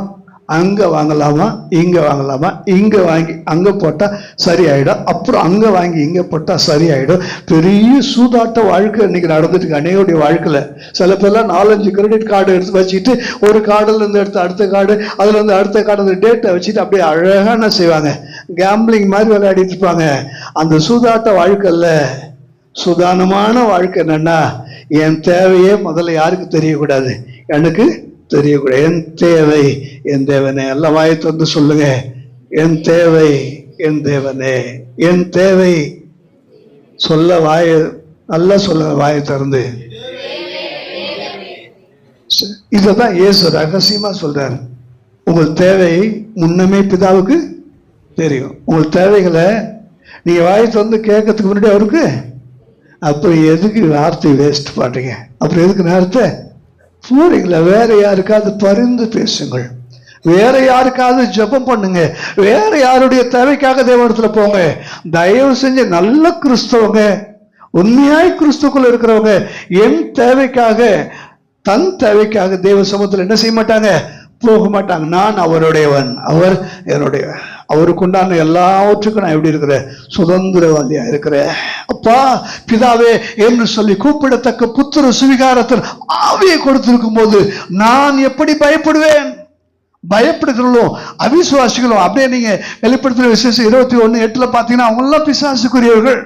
அங்க வாங்கலாமா, இங்க வாங்கலாமா, இங்க வாங்கி அங்க போட்டா சரியாயிடும், அப்புறம் அங்க வாங்கி இங்க போட்டா சரியாயிடும். பெரிய சூதாட்ட வாழ்க்கை இன்னைக்கு நடந்துட்டு இருக்கு அநேகருடைய வாழ்க்கையில. சில பேர்லாம் 4-5 கிரெடிட் கார்டு எடுத்து வச்சுட்டு, ஒரு கார்டுல இருந்து எடுத்து அடுத்த கார்டு, அதுல இருந்து அடுத்த கார்டு டேட்டை வச்சுட்டு அப்படியே அழகா என்ன செய்வாங்க, கேம்பிளிங் மாதிரி விளையாடிட்டு இருப்பாங்க. அந்த சூதாட்ட வாழ்க்கையில சுதானமான வாழ்க்கை என்னன்னா, என் தேவையே முதல்ல யாருக்கு தெரியக்கூடாது? எனக்கு தெரியக்கூடாது. என் தேவை என் தேவனே. எல்லாம் வாயை திறந்து சொல்லுங்க, என் தேவை என் தேவனே, என் தேவை. சொல்ல வாய நல்லா சொல்லுங்க, வாயை திறந்து. இததான் இயேசு ரகசியமா சொல்றாரு. உங்கள் தேவை முன்னமே பிதாவுக்கு தெரியும். உங்கள் தேவைகளை நீங்க வாயை திறந்து கேட்கறதுக்கு முன்னாடி அவருக்கு. அப்புறம் எதுக்கு வார்த்தை வேஸ்ட் பண்றீங்க? அப்புறம் எதுக்கு நேரத்தை போறீங்களா? வேற யாருக்காவது பரிந்து பேசுங்கள், வேற யாருக்காவது ஜெபம் பண்ணுங்க, வேற யாருடைய தேவைக்காக தேவனிடத்துல போங்க. தயவு செஞ்சு நல்ல கிறிஸ்தவங்க, உண்மையாய் கிறிஸ்துக்குள்ள இருக்கிறவங்க என் தேவைக்காக, தன் தேவைக்காக தேவ சமூகத்தில் என்ன செய்ய மாட்டாங்க? போக மாட்டாங்க. நான் அவருடையவன், அவர் என்னுடைய, அவருக்கு உண்டான எல்லாவற்றுக்கும் நான் எப்படி இருக்கிறேன்? சுதந்திரவாதியா இருக்கிறேன். அப்பா பிதாவே என்று சொல்லி கூப்பிடத்தக்க புத்திர சுவிகாரத்தில் ஆவியை கொடுத்திருக்கும் போது நான் எப்படி பயப்படுவேன்? பயப்படுகிறோம் அவிசுவாசிகளும். அப்படியே நீங்க வெளிப்படுத்துற விசேஷம் 21:8 பாத்தீங்கன்னா அவங்க எல்லாம் பிசாசுக்குரியவர்கள்.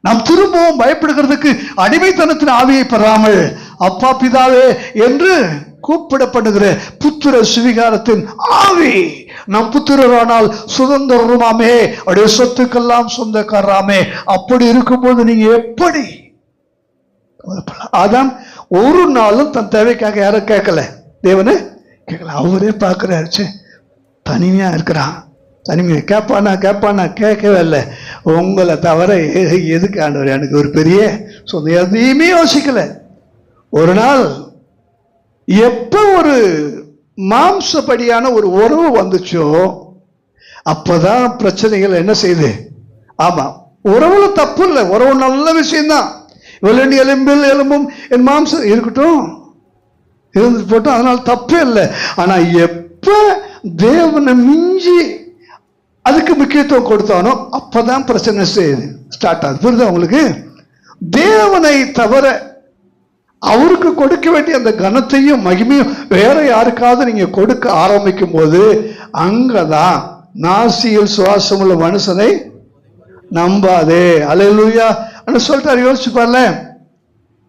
நாம் திரும்பவும் பயப்படுகிறதுக்கு அடிமைத்தனத்தின் ஆவியை பெறாமல் அப்பா பிதாவே என்று கூப்பிடப்படுகிற புத்திர சுவிகாரத்தின் ஆவி. நம் புத்திரரானால் சுதந்திரமாமே, அவருடைய சொத்துக்கெல்லாம் சொந்தக்காராமே. அப்படி இருக்கும்போது நீங்க எப்படி? ஆதாம் ஒரு நாளும் தன் தேவைக்காக யாரும் கேட்கல, தேவனே கேட்கல. அவரே பார்க்கிறாரு, தனிமையா இருக்கிறான். தனிமையா கேட்பானா கேட்கவே இல்லை. உங்களை தவிர எதுக்கு ஆண்டவர் எனக்கு ஒரு பெரிய சொந்த எதையுமே யோசிக்கல. ஒரு நாள் எப்ப ஒரு மாம்சப்படியான ஒரு உறவு வந்துச்சோ அப்பதான் பிரச்சனைகள் என்ன செய்யுது. ஆமா, உறவுல தப்பு இல்லை, உறவு நல்ல விஷயம்தான். இவள் எலும்பில் எலும்பும் என் மாம்சம் இருக்கட்டும், இருந்துட்டு போட்டோம், அதனால தப்பே இல்லை. ஆனா எப்ப தேவனை மிஞ்சி அதுக்கு முக்கியத்துவம் கொடுத்தானோ அப்பதான் பிரச்சனை செய்யுது ஸ்டார்ட் ஆகுது. புரியுதா உங்களுக்கு? தேவனை தவிர அவருக்கு கொடுக்க வேண்டிய அந்த கனத்தையும் மகிமையும் வேற யாருக்காவது நீங்க கொடுக்க ஆரம்பிக்கும் போது அங்கதான் நாசியில் சுவாசம் உள்ள மனுஷனை நம்பாதே. அல்லேலூயா சொல்லிட்டாரு. யோசிச்சு பாருல,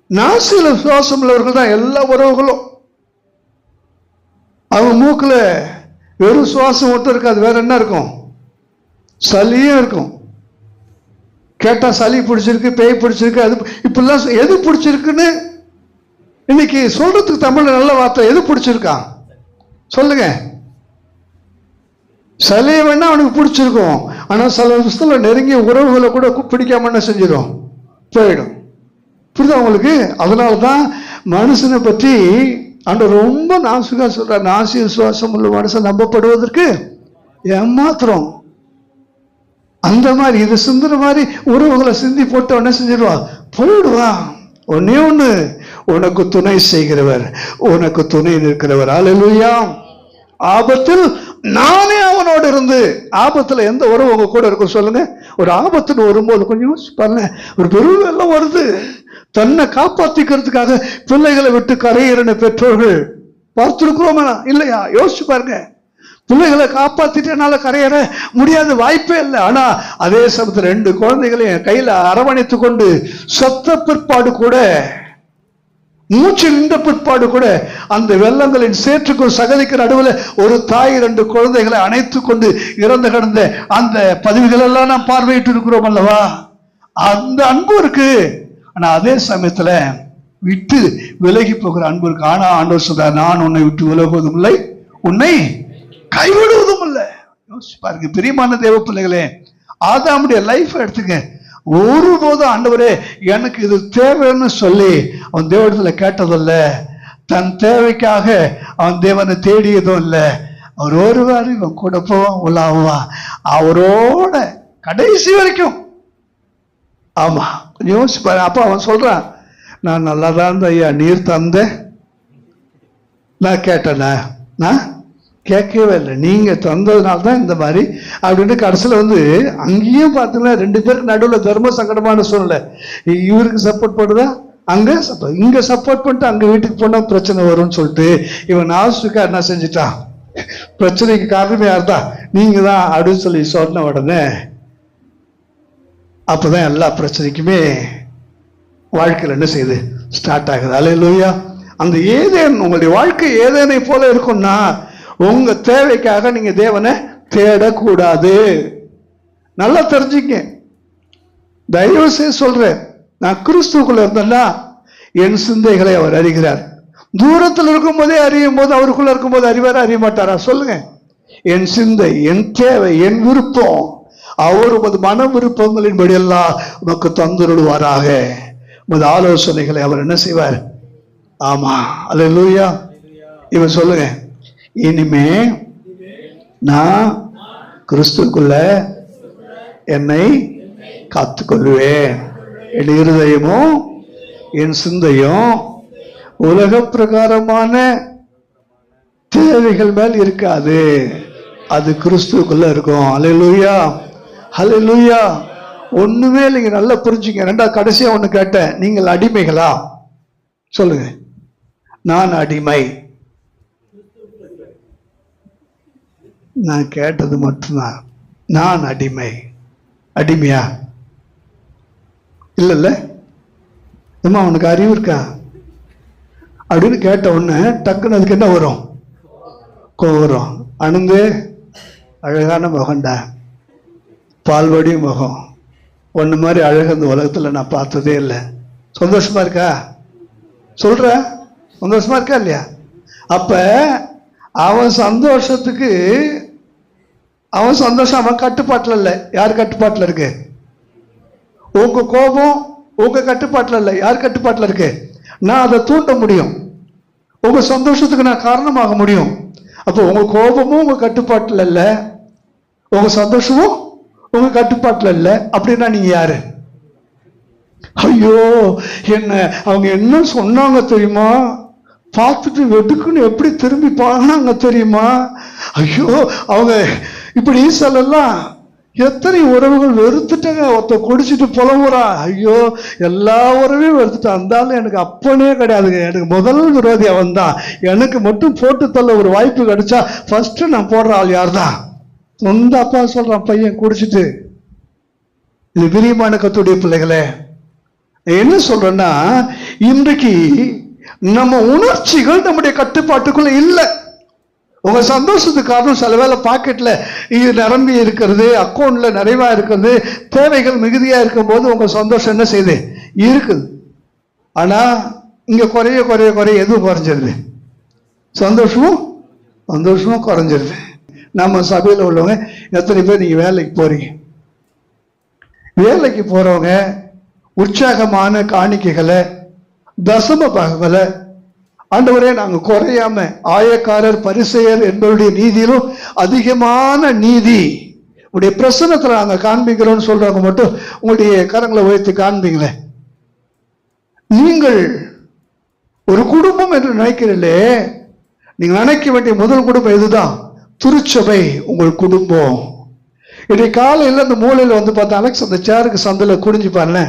நாசியில சுவாசம் உள்ளவர்கள் தான் எல்லா உறவுகளும். அவங்க மூக்குல வெறும் சுவாசம் மட்டும் இருக்காது, வேற என்ன இருக்கும்? சளியும் இருக்கும். கேட்டா சளி பிடிச்சிருக்கு, பேய் பிடிச்சிருக்கு, அது இப்பெல்லாம் எது பிடிச்சிருக்குன்னு இன்னைக்கு சொல்றதுக்கு தமிழ்ல நல்ல வார்த்தை. எது பிடிச்சிருக்கா சொல்லுங்க. சளியை வேணா அவனுக்கு பிடிச்சிருக்கும், ஆனா சில விஷயத்துல நெருங்கிய உறவுகளை கூட பிடிக்காம என்ன செஞ்சிடும், போயிடும். புரியுதா உங்களுக்கு? அதனாலதான் மனுஷனை பற்றி ஆண்டவர் ரொம்ப நாசுகா சொல்ற, நாசி விசுவாசம் உள்ள மனுஷன் நம்பப்படுவதற்கு ஏமாத்திரம். அந்த மாதிரி இது சிந்துற மாதிரி உறவுகளை சிந்தி போட்டு என்ன செஞ்சிருவா, போயிடுவா. ஒன்னே ஒண்ணு, உனக்கு துணை செய்கிறவர், உனக்கு துணை நிற்கிறவர். அல்லேலூயா. ஆபத்தில் நானே அவனோடு இருந்து. ஆபத்துல எந்த உறவு உங்க கூட இருக்கும் சொல்லுங்க? ஒரு ஆபத்துன்னு வரும்போது கொஞ்சம் பாருங்க, ஒரு பெரிய வெள்ளம் வருது, தன்னை காப்பாத்திக்கிறதுக்காக பிள்ளைகளை விட்டு கரையிறன பெற்றோர்கள் பார்த்திருக்கிறோமா இல்லையா? யோசிச்சு பாருங்க. பிள்ளைகளை காப்பாத்திட்டனால கரையேற முடியாத வாய்ப்பே இல்லை. ஆனா அதே சமயத்தில் 2 குழந்தைகளையும் கையில அரவணைத்து கொண்டு சத்த பிற்பாடு கூட, மூச்சு நின்ற பிற்பாடு கூட அந்த வெள்ளங்களின் சேற்றுக்கும் சகதிக்கு நடுவில் ஒரு தாய் 2 குழந்தைகளை அணைத்து கொண்டு இறந்து கிடந்த அந்த பதிவுகள் எல்லாம் நாம் பார்வையிட்டு இருக்கிறோம் அல்லவா? அந்த அன்பு இருக்கு. ஆனா அதே சமயத்துல விட்டு விலகி போகிற அன்பு இருக்கு. ஆனா ஆண்டவர் சொல்றார், நான் உன்னை விட்டு விலகுவதும் இல்லை, உன்னை கைவிடுவதும் இல்லை. யோசிச்சு பாருங்க பிரியமான தேவ பிள்ளைகளே, ஆதாமுடைய லைஃப் எடுத்துங்க. ஒருபோதும் ஆண்டவரே எனக்கு இது தேவைன்னு சொல்லி அவன் தேவனத்துல கேட்டதில்ல, தன் தேவைக்காக அவன் தேவனை தேடியதும் இல்லை. அவர் ஒருவாரு இவன் கூட போவான், உள்ளாவா, அவரோட கடைசி வரைக்கும். ஆமா, யோசிச்சு பாரு. அப்ப அவன் சொல்றான், நான் நல்லாதான் இருந்த ஐயா, நீர் தந்த, நான் கேட்டேனா? நான் கேட்கவே இல்லை, நீங்க தந்ததுனால தான் இந்த மாதிரி அப்படின்னு. கடைசியில் வந்து அங்கேயும் பார்த்தீங்கன்னா 2 பேருக்கு நடுவில் தர்ம சங்கடமான சூழ்நிலை. இவருக்கு சப்போர்ட் பண்ணுதா, அங்க சப்போர்ட், இங்க சப்போர்ட் பண்ணிட்டு அங்க வீட்டுக்கு போனா பிரச்சனை வரும்னு சொல்லிட்டு இவன் நாசுக்கா என்ன செஞ்சுட்டான், பிரச்சனைக்கு காரணமே யார்தான், நீங்க தான் அப்படின்னு சொல்லி சொன்ன உடனே அப்பதான் எல்லா பிரச்சனைக்குமே வாழ்க்கையில் என்ன செய்யுது, ஸ்டார்ட் ஆகுது. அல்லேலூயா. அந்த ஏதேன் உங்களுடைய வாழ்க்கை ஏதேனை போல இருக்கும்னா உங்க தேவைக்காக நீங்க தேவனை தேடக்கூடாது. நல்லா தெரிஞ்சுங்க, தயவு செய்து சொல்றேன். நான் கிறிஸ்துக்குள்ள இருந்தேன்னா என் சிந்தைகளை அவர் அறிகிறார். தூரத்தில் இருக்கும் போதே அறியும் போது அவருக்குள்ள இருக்கும் போது அறிவாரா அறிய மாட்டாரா சொல்லுங்க? என் சிந்தை, என் தேவை, என் விருப்பம் அவர் உமது மன விருப்பங்களின்படி எல்லாம் உனக்கு தந்துருவாராக. உமது ஆலோசனைகளை அவர் என்ன செய்வார்? ஆமா, அல்லேலூயா. இவன் சொல்லுங்க, இனிமே நான் கிறிஸ்துக்குள்ள என்னை காத்துக்கொள்வேன், என் இருதயமும் என் சிந்தையும் உலக பிரகாரமான தேவைகள் மேல் இருக்காது, அது கிறிஸ்துக்குள்ள இருக்கும். அல்லேலூயா, அல்லேலூயா. ஒண்ணுமே இல்லைங்க, நல்லா புரிஞ்சுங்க. 2வது கடைசியா ஒண்ணு கேட்டேன், நீங்கள் அடிமைகளா சொல்லுங்க? நான் அடிமை. நான் கேட்டது மட்டும்தான், நான் அடிமை. அடிமையா? இல்ல ஏமா உனக்கு அறிவு இருக்கா அப்படின்னு கேட்ட உடனே டக்குன்னு அதுக்கு என்ன வரும்? கோவம். அணுந்து அழகான முகம்டா, பால்வடி முகம், ஒன்று மாதிரி அழகு இந்த உலகத்தில் நான் பார்த்ததே இல்லை. சந்தோஷமா இருக்கா? சொல்ற சந்தோஷமா இருக்கா இல்லையா? அப்ப அவன் சந்தோஷத்துக்கு அவன் சந்தோஷம் அவன் கட்டுப்பாட்டில் இல்லை. யார் கட்டுப்பாட்டில் இருக்கு? உங்க கோபம் உங்க கட்டுப்பாட்டில் இல்லை. யார் கட்டுப்பாட்டில் இருக்கு? நான் அதை தூண்ட முடியும். உங்க சந்தோஷத்துக்கு நான் காரணமாக முடியும். அப்போ உங்க கோபமும் உங்க கட்டுப்பாட்டில் இல்லை, உங்க சந்தோஷமும் உங்க கட்டுப்பாட்டில் இல்லை. அப்படின்னா நீங்க யாரு? ஐயோ, என்ன அவங்க என்ன சொன்னாங்க தெரியுமா? பார்த்துட்டு வெடுக்குன்னு எப்படி திரும்பி போனாங்க தெரியுமா? ஐயோ, அவங்க இப்படி சொல்லலாம். எத்தனை உறவுகள் வெறுத்துட்டாங்க. ஒருத்த குடிச்சிட்டு புலம்புறா, ஐயோ எல்லா உறவையும் வெறுத்துட்டான். இருந்தாலும் எனக்கு அப்பனே கிடையாதுங்க, எனக்கு முதல் விரோதி அவன் தான். எனக்கு மட்டும் போட்டு தள்ள ஒரு வாய்ப்பு கிடைச்சா ஃபர்ஸ்ட் நான் போடுற ஆள் யார் தான்? சொந்த அப்பா சொல்றான், பையன் குடிச்சிட்டு. இது பிரியமான கர்த்தருடைய பிள்ளைகளே, என்ன சொல்றேன்னா, இன்றைக்கு நம்ம உணர்ச்சிகள் நம்முடைய கட்டுப்பாட்டுக்குள்ள இல்லை. உங்க சந்தோஷத்துக்கு காரணம் சில வேலை பாக்கெட்ல இது நிரம்பி இருக்கிறது, அக்கௌண்ட்ல நிறைவா இருக்கிறது, தேவைகள் மிகுதியா இருக்கும் போது உங்க சந்தோஷம் என்ன செய்யுது? இருக்குது. ஆனா இங்க குறைய குறைய குறைய எதுவும் குறைஞ்சிருது? சந்தோஷமும் குறைஞ்சிருது. நம்ம சபையில் உள்ளவங்க எத்தனை பேர் நீங்க வேலைக்கு போறீங்க? வேலைக்கு போறவங்க உற்சாகமான காணிக்கைகளை, தசம பாகங்களை, ஆண்டவரே நாங்கள் குறையாம ஆயக்காரர் பரிசேயர் என்பவருடைய நீதியிலும் அதிகமான நீதி உடைய பிரசன்னத்தில் நாங்கள் காண்பிக்கிறோம்னு சொல்றவங்க மட்டும் உங்களுடைய கரங்களை உயர்த்தி காண்பீங்களே. நீங்கள் ஒரு குடும்பம் என்று நினைக்கிறீர்களே, நீங்கள் நினைக்க வேண்டிய முதல் குடும்பம் இதுதான், திருச்சபை உங்கள் குடும்பம். இன்றைக்கு காலையில் அந்த மூலையில் வந்து பார்த்தா அலெக்ஸ் அந்த சேருக்கு சந்தில் குடிஞ்சு பாருங்க,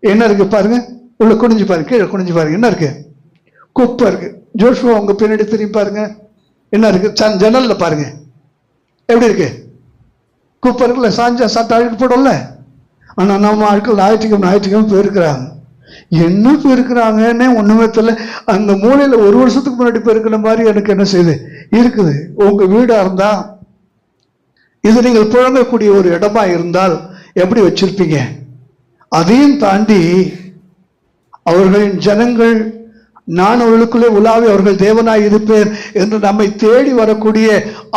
என்ன இருக்கு பாருங்க, உள்ள குடிஞ்சு பாருங்க, கீழே குடிஞ்சு பாருங்க, என்ன இருக்கு? குப்பை இருக்கு. ஜோஷுவா உங்க பின்னாடி திரும்பி பாருங்க, என்ன இருக்கு? ஜன்னல்ல பாருங்க, எப்படி இருக்கு? குப்பை இருக்குல்ல, சாஞ்சா சட்டை அழுக்கு போடும்ல. ஆனா நம்ம ஆட்கள் ஞாயிற்றுக்கிழமை போயிருக்கிறாங்க. என்ன போயிருக்கிறாங்கன்னே ஒண்ணுமே தெரியல. அந்த மூலையில ஒரு வருஷத்துக்கு முன்னாடி போயிருக்கிற மாதிரி எனக்கு என்ன செய்யுது இருக்குது. உங்க வீடா இருந்தா, இது நீங்கள் புழங்கக்கூடிய ஒரு இடமா இருந்தால் எப்படி வச்சிருப்பீங்க? அதையும் தாண்டி அவர்களின் ஜனங்கள் நான் அவர்களுக்குள்ளே உலாவி அவர்கள் தேவனாய் இருப்பேன் என்று நம்மை தேடி வரக்கூடிய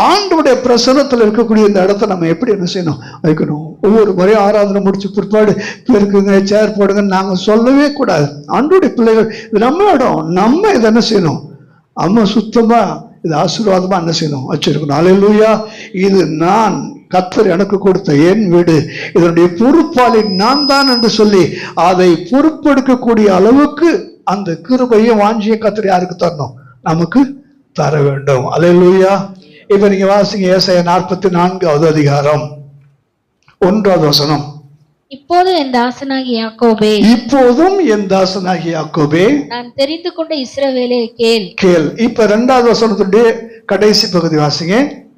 ஆண்டவருடைய பிரசன்னத்தில் இருக்கக்கூடிய இந்த இடத்தை நம்ம எப்படி என்ன செய்யணும்? வைக்கணும். ஒவ்வொரு முறையும் ஆராதனை முடிச்சு பிற்பாடு இருக்குங்க சேர் போடுங்கன்னு நாங்கள் சொல்லவே கூடாது. ஆண்டவருடைய பிள்ளைகள், இது நம்ம இடம், நம்ம இதை என்ன செய்யணும்? நம்ம சுத்தமா இது ஆசீர்வாதமா என்ன செய்யணும்? வச்சிருக்கணும். அல்லேலூயா. இது நான் கர்த்தர் எனக்கு கொடுத்த என் வீடு, இதனுடைய பொறுப்பாளி நான் தான் என்று சொல்லி அதை பொறுப்பெடுக்கக்கூடிய அளவுக்கு அந்த கிருபையும் வாஞ்சியும் கர்த்தர் யாருக்கு தரணும்? நமக்கு தர வேண்டும். அல்லேலூயா. இப்ப நீங்க வாசிங்க ஏசாயா 44வது அதிகாரம் 1வது வசனம். இப்போதும் என் தாசனாகிய யாக்கோபே, இப்போதும் என் தாசனாகிய யாக்கோபே, நான் தெரிந்து கொண்ட இஸ்ரவேலே கேள். இப்ப 2வது வசனத்துடைய கடைசி பகுதி வாசிங்க.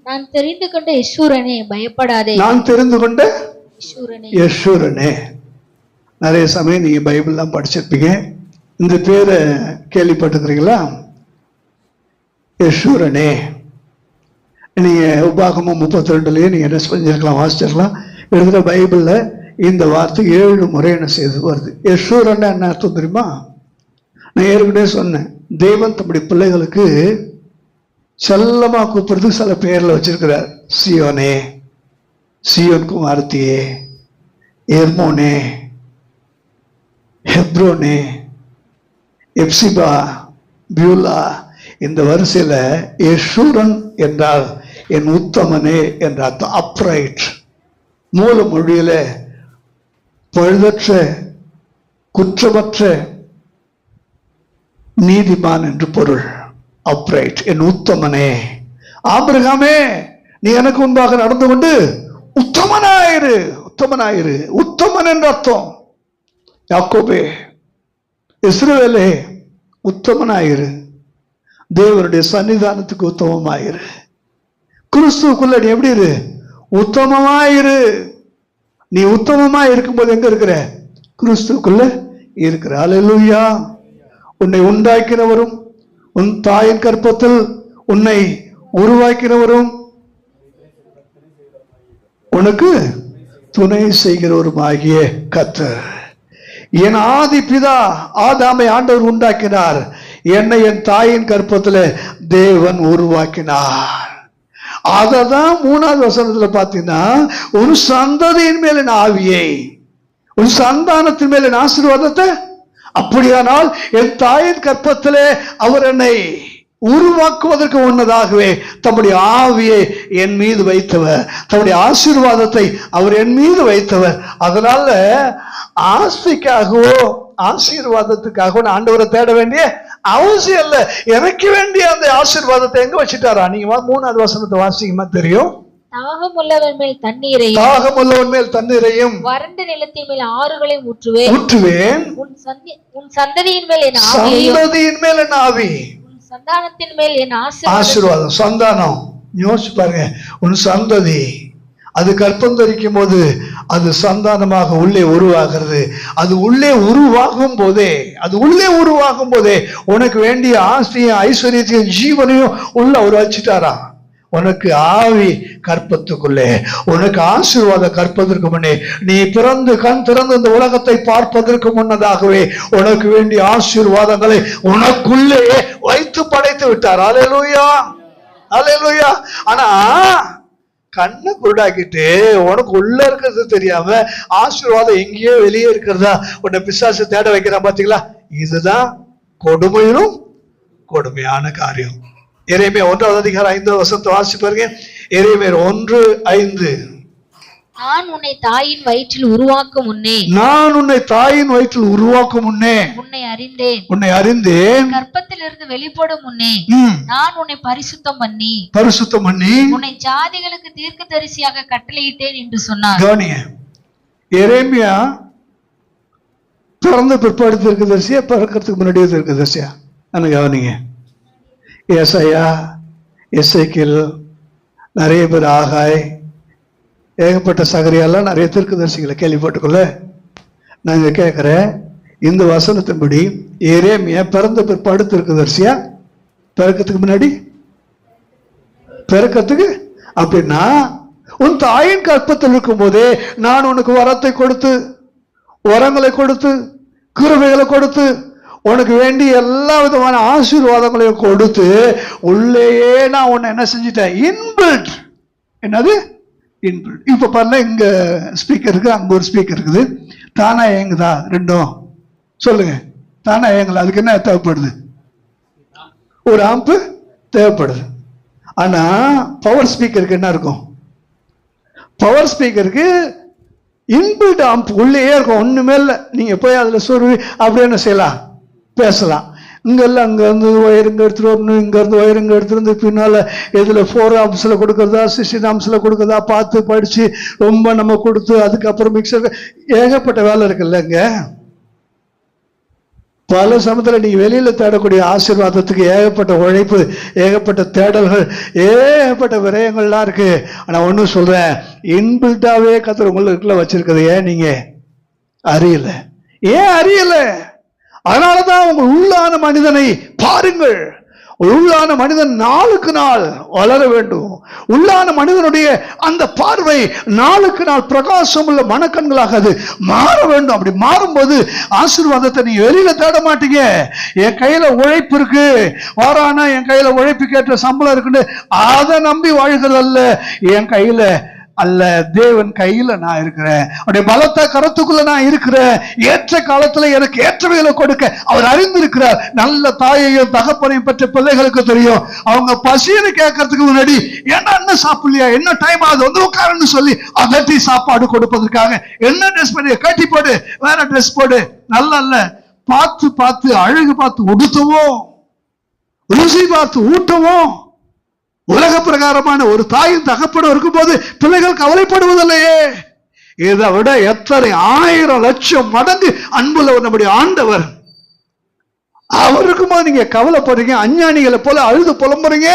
நான் தெரிந்து கொண்ட யெஷூரனே பயப்படாதே. நான் தெரிந்து கொண்ட யெஷூரனே. நிறைய சமயம் நீங்க பைபிள்லாம் படிச்சிருப்பீங்க, இந்த பேரை கேள்விப்பட்டிருக்கிறீங்களா? யெஷூரனே. நீங்க உபாகமம் 32லயே நீங்க என்ன செஞ்சிருக்கலாம், வாசிச்சிருக்கலாம். எழுதுற பைபிள்ல இந்த வார்த்தை 7 முறை என்ன செய்து வருது. யெஷூரன் என்ன அர்த்தம் தெரியுமா? நான் ஏற்கனவே சொன்னேன், தேவன் தம்முடைய பிள்ளைகளுக்கு செல்லமா கூப்பிடுறதுக்கு சில பேர்ல வச்சிருக்கிறார். சியோனே, சியோன் குமாரத்தியே, எர்மோனே, ஹெப்ரோனே, எப்சிபா, பியூலா. இந்த வரிசையில யெஷூரன் என்றால் என் உத்தமனே என்ற அர்த்தம். அப்ரைட், மூல மொழியில பழுதற்ற குற்றமற்ற நீதிமான் என்று பொருள். அப்ரைட், என் உத்தமனே. ஆபிரகாமே, நீ எனக்கு முன்பாக நடந்து கொண்டு உத்தமனாயிரு. உத்தமன் என்ற அர்த்தம். யாக்கோபே, இஸ்ரவேலே, உத்தமனாயிரு. தேவனுடைய சன்னிதானத்துக்கு உத்தமமாயிரு. கிறிஸ்துவுக்குள்ள நீ எப்படி இரு? உத்தமமாயிரு. நீ உத்தமமா இருக்கும்போது எங்க இருக்கிற? கிறிஸ்துவுக்குள்ள இருக்கிற. அல்லேலூயா. உன்னை உண்டாக்கினவரும் உன் தாயின் கற்பத்தில் உன்னை உருவாக்கினவரும் உனக்கு துணை செய்கிறவரும் ஆகிய கர்த்தர். என் ஆதி பிதா ஆதாமை ஆண்டவர் உண்டாக்கினார், என்னை என் தாயின் கற்பத்தில் தேவன் உருவாக்கினார். அததான் 3வது வசனத்துல பாத்தீங்கன்னா, ஒரு சந்ததியின் மேல் என் ஆவியை, உன் சந்தானத்தின் மேல் என் ஆசீர்வாதத்தை, அப்படியானால் என் தாயின் கற்பத்திலே அவர் என்னை உருவாக்குவதற்கு முன்னதாகவே தம்முடைய ஆவியை என் மீது வைத்தவர், தம்முடைய ஆசீர்வாதத்தை அவர் என் மீது வைத்தவர். அதனால ஆஸ்திக்காகவோ ஆசீர்வாதத்துக்காகவோ நான் ஆண்டவரை தேட வேண்டிய அவசியம் இல்லை. எனக்கு வேண்டிய அந்த ஆசீர்வாதத்தை எங்க வச்சுட்டாரா? நீங்க 3வது வசனத்தை வாசிக்குமா தெரியும். தாகமுள்ளவன் மேல் தண்ணீரையும், தாகமுள்ளவன் மேல் தண்ணீரையும், வறண்ட நிலத்தின் மேல் ஆறுகளையும் ஊற்றுவேன். உன் சந்ததியின் மேல் என் ஆவியையும், சந்ததியின் மேல் என் ஆவி, உன் சந்தானத்தின் மேல் என் ஆசீர்வாதம். சந்தானம் யோசிச்சு பாருங்க. உன் சந்ததி அது கற்பம் தரிக்கும் போது அது சந்தானமாக உள்ளே உருவாகிறது. அது உள்ளே உருவாகும் போதே உனக்கு வேண்டிய ஆஸ்தியும் ஐஸ்வர்யத்தையும் ஜீவனையும் உள்ள அவர் வச்சுட்டாரா. உனக்கு ஆவி கற்பத்துக்குள்ளே, உனக்கு ஆசீர்வாத கற்பதற்கு முன்னே, நீ கண் திறந்து இந்த உலகத்தை பார்ப்பதற்கு முன்னதாகவே உனக்கு வேண்டிய ஆசீர்வாதங்களை உனக்குள்ளே வைத்து படைத்து விட்டார். அல்லேலூயா, அல்லேலூயா. ஆனா கண்ணை குருடாக்கிட்டு உனக்கு உள்ள இருக்கிறது தெரியாம ஆசீர்வாதம் எங்கேயோ வெளியே இருக்கிறதா உன்னை பிசாசு தேட வைக்கிறான். பாத்தீங்களா? இதுதான் கொடுமையிலும் கொடுமையான காரியம். எரேமியா 1வது அதிகாரம் 5வது வசனத்தை வாசிச்சு பாருங்க. எரேமியா 1:5. நான் உன்னை தாயின் வயிற்றில் உருவாக்கும் முன்னே, உன்னை அறிந்தேன். கர்ப்பத்திலிருந்து வெளிப்படும் முன்னே நான் உன்னை பரிசுத்தம் பண்ணி உன்னை ஜாதிகளுக்கு தீர்க்கதரிசியாக கட்டளையிட்டேன் என்று சொன்னார். கவனிங்க, எரேமியா பிறந்த பிற்பாடு தீர்க்கதரிசியா, பிறக்கிறதுக்கு முன்னாடியே தீர்க்கதரிசியா? கவனிங்க. ஏசாயா, எசேக்கியேல், நிறைய பேர், ஆகாய், ஏகப்பட்ட சகரியாலாம் நிறைய தீர்க்கதரிசிகளை கேள்விப்பட்டுக்கொள்ள. நாங்க கேட்கிறேன், இந்த வசனத்தின்படி எரேமியா பிறந்த பிற்பாடு தீர்க்கதரிசியா, பிறக்கிறதுக்கு முன்னாடி? பிறக்கிறதுக்கு. அப்படின்னா உன் தாயின் கற்பத்தில் இருக்கும் போதே நான் உனக்கு வரத்தை கொடுத்து, வரங்களை கொடுத்து, கிருபைகளை கொடுத்து, உனக்கு வேண்டிய எல்லா விதமான ஆசீர்வாதங்களையும் கொடுத்து உள்ளேயே நான் உன்னை என்ன செஞ்சிட்டேன்? இன்பில்ட். என்னது? இன்பில்ட். இப்ப பாருங்க, இங்க ஸ்பீக்கர் இருக்கு, அங்க ஒரு ஸ்பீக்கர் இருக்குது. தானா ஏங்குதா? ரெண்டும் சொல்லுங்க. தானா ஏங்கல. அதுக்கு என்ன தேவைப்படுது? ஒரு ஆம்பு தேவைப்படுது. ஆனா பவர் ஸ்பீக்கருக்கு என்ன இருக்கும்? பவர் ஸ்பீக்கருக்கு இன்பில்ட் ஆம்ப் உள்ளேயே இருக்கும், ஒண்ணுமே இல்லை. நீங்க போய் அதுல சொருவி அப்படி என்ன செய்யலாம்? பேசலாம். இங்கெல்லாம் அங்க இருந்து ஒயருங்க எடுத்துட்டு வரணும், இங்க இருந்து ஒயருங்க எடுத்துருந்து பின்னால இதுல 4 ஆம்ஸ்ல கொடுக்கறதா 16 ஆம்ஸ்ல கொடுக்கறதா பார்த்து படிச்சு ரொம்ப நம்ம கொடுத்து அதுக்கப்புறம் மிக்சர், ஏகப்பட்ட வேலை இருக்குல்லங்க. பல சமயத்துல நீங்க வெளியில தேடக்கூடிய ஆசீர்வாதத்துக்கு ஏகப்பட்ட உழைப்பு, ஏகப்பட்ட தேடல்கள், ஏகப்பட்ட விரயங்கள்லாம் இருக்கு. ஆனா ஒன்னும் சொல்றேன், இன்பில்டாவே கர்த்தர் உங்களுக்குள்ள வச்சிருக்கிறது ஏன் நீங்க அறியல? ஏன் அறியல? அதனாலதான் உங்க உள்ளான மனிதனை பாருங்கள். உள்ளான மனிதன் நாளுக்கு நாள் வளர வேண்டும். உள்ளான மனிதனுடைய அந்த பார்வை நாளுக்கு நாள் பிரகாசம் உள்ள மனக்கண்களாக அது மாற வேண்டும். அப்படி மாறும்போது ஆசீர்வாதத்தை நீ வெளியில தேட மாட்டீங்க. என் கையில உழைப்பு இருக்கு, வாரானா என் கையில உழைப்புக்கு ஏற்ற சம்பளம் இருக்குன்னு அதை நம்பி வாழ்கிறது அல்ல. என் கையில அல்ல, தேவன் கையில நான் இருக்கிறேன். அவருடைய பலத்த கரத்துக்குள்ள நான் இருக்கிறேன். ஏற்ற காலத்துல எனக்கு ஏற்றவைகளை கொடுக்க அவர் அறிந்திருக்கிறார். நல்ல தாயையும் தகப்பனையும் பற்றி பிள்ளைகளுக்கு தெரியும். அவங்க பசின்னு கேட்கறதுக்கு முன்னாடி என்ன சாப்பிடலையா, என்ன டைம் ஆகுது, வந்து உட்காருன்னு சொல்லி அதட்டி சாப்பாடு கொடுப்பதற்காக என்ன ட்ரெஸ் பண்ணி கட்டி போடு, வேற ட்ரெஸ் போடு, நல்ல பார்த்து பார்த்து அழகு பார்த்து உடுத்தவும், ருசி பார்த்து ஊட்டவும், உலக பிரகாரமான ஒரு தாயும் தகப்பனும் இருக்கும் போது பிள்ளைகள் கவலைப்படுவதில்லையே. இதை விட எத்தனை 1000 லட்சம் மடங்கு அன்புள்ள நம்முடைய ஆண்டவர். அவர் இருக்கும்போது நீங்க கவலைப்படுறீங்க, அஞ்ஞானிகளை போல அழுது புலம்புறீங்க.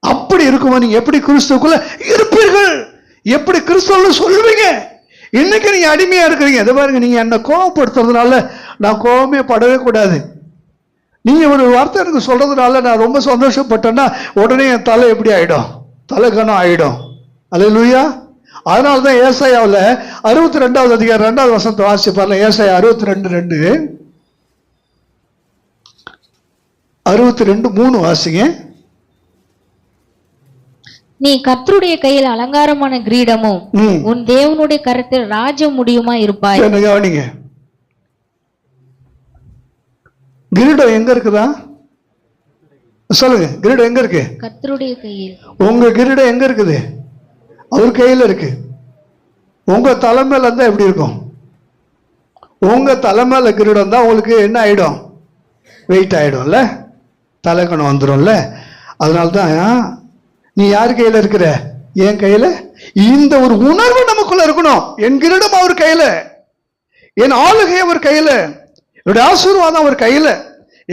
அப்படி இருக்கும்போது நீங்க எப்படி கிறிஸ்துவுக்குள்ள இருப்பீர்கள்? எப்படி கிறிஸ்துவ சொல்லுவீங்க? இன்னைக்கு நீங்க அடிமையா இருக்கிறீங்க. இதை பாருங்க, நீங்க என்ன கோபப்படுத்துறதுனால நான் கோபமே படவே கூடாது. நீங்க ஒரு வார்த்தை எனக்கு சொல்றதுனால நான் ரொம்ப சந்தோஷப்பட்டேன்னா உடனே என் தலை எப்படி ஆயிடும்? தலைகணம் ஆயிடும். அல்லேலூயா. அதனாலதான் ஏசாயாவில் 62வது அதிகாரம் 2வது வசனத்தை வாசிப்பார்ல. ஏசாயா 62:2, 62:3 வாசிங்க. நீ கர்த்தருடைய கையில் அலங்காரமான கிரீடமும் உன் தேவனுடைய கரத்தில் ராஜ முடியுமா இருப்பாய். கவனிங்க, கிரீடம் எங்க இருக்குதா சொல்லுங்க. கிரீடம் எங்க இருக்கு? கர்த்தருடைய கையில். உங்க கிரீடம் எங்க இருக்குது? அவர் கையில இருக்கு. உங்க தலைமையில இருந்தா எப்படி இருக்கும்? உங்க தலைமையில கிரீடம் தான் உங்களுக்கு என்ன ஆயிடும்? வெயிட் ஆயிடும்ல, தலைக்கணம் வந்துடும்ல. அதனால்தான் நீ யார் கையில இருக்கிற? என் கையில. இந்த ஒரு உணர்வு நமக்குள்ள இருக்கணும். என் கிரீடம் அவர் கையில, என் ஆளுகை அவர் கையில, என்னுடைய ஆசீர்வாதம் அவர் கையில.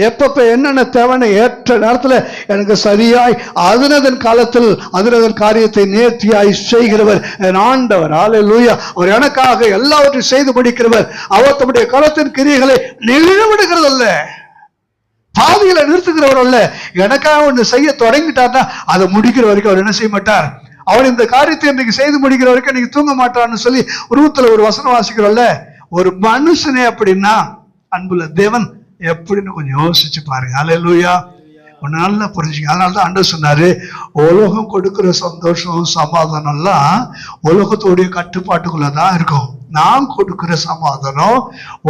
எப்பப்ப என்னென்ன தேவைன்னு ஏற்ற நேரத்தில் எனக்கு சரியாய் அதனதன் காலத்தில் அதனதன் காரியத்தை நேர்த்தியாய் செய்கிறவர் என் ஆண்டவர். அல்லேலூயா. அவர் எனக்காக எல்லாவற்றையும் செய்து முடிக்கிறவர். அவர் தம்முடைய காலத்தின் கிரியைகளை நிகழ்விடுகிறது அல்ல, பாதியில நிறுத்துகிறவர் அல்ல. எனக்காக ஒன்று செய்ய தொடங்கிட்டார்னா அதை முடிக்கிற வரைக்கும் அவர் என்ன செய்ய மாட்டார். அவர் இந்த காரியத்தை இன்னைக்கு செய்து முடிக்கிற வரைக்கும் இன்னைக்கு தூங்க மாட்டார்னு சொல்லி உருவத்துல ஒரு வசனம் வாசிக்கிறோம்ல. ஒரு மனுஷனே அப்படின்னா அன்புள்ள தேவன் எப்படின்னு கொஞ்சம் யோசிச்சு பாருங்க. அல்லேலூயா. ஒன்னு நல்லா புரிஞ்சுங்க. அதனாலதான் ஆண்டவர் சொன்னாரு, உலகம் கொடுக்கிற சந்தோஷம் சமாதானம் எல்லாம் உலகத்தோடைய கட்டுப்பாட்டுக்குள்ளதான் இருக்கும். நான் கொடுக்கிற சமாதானம்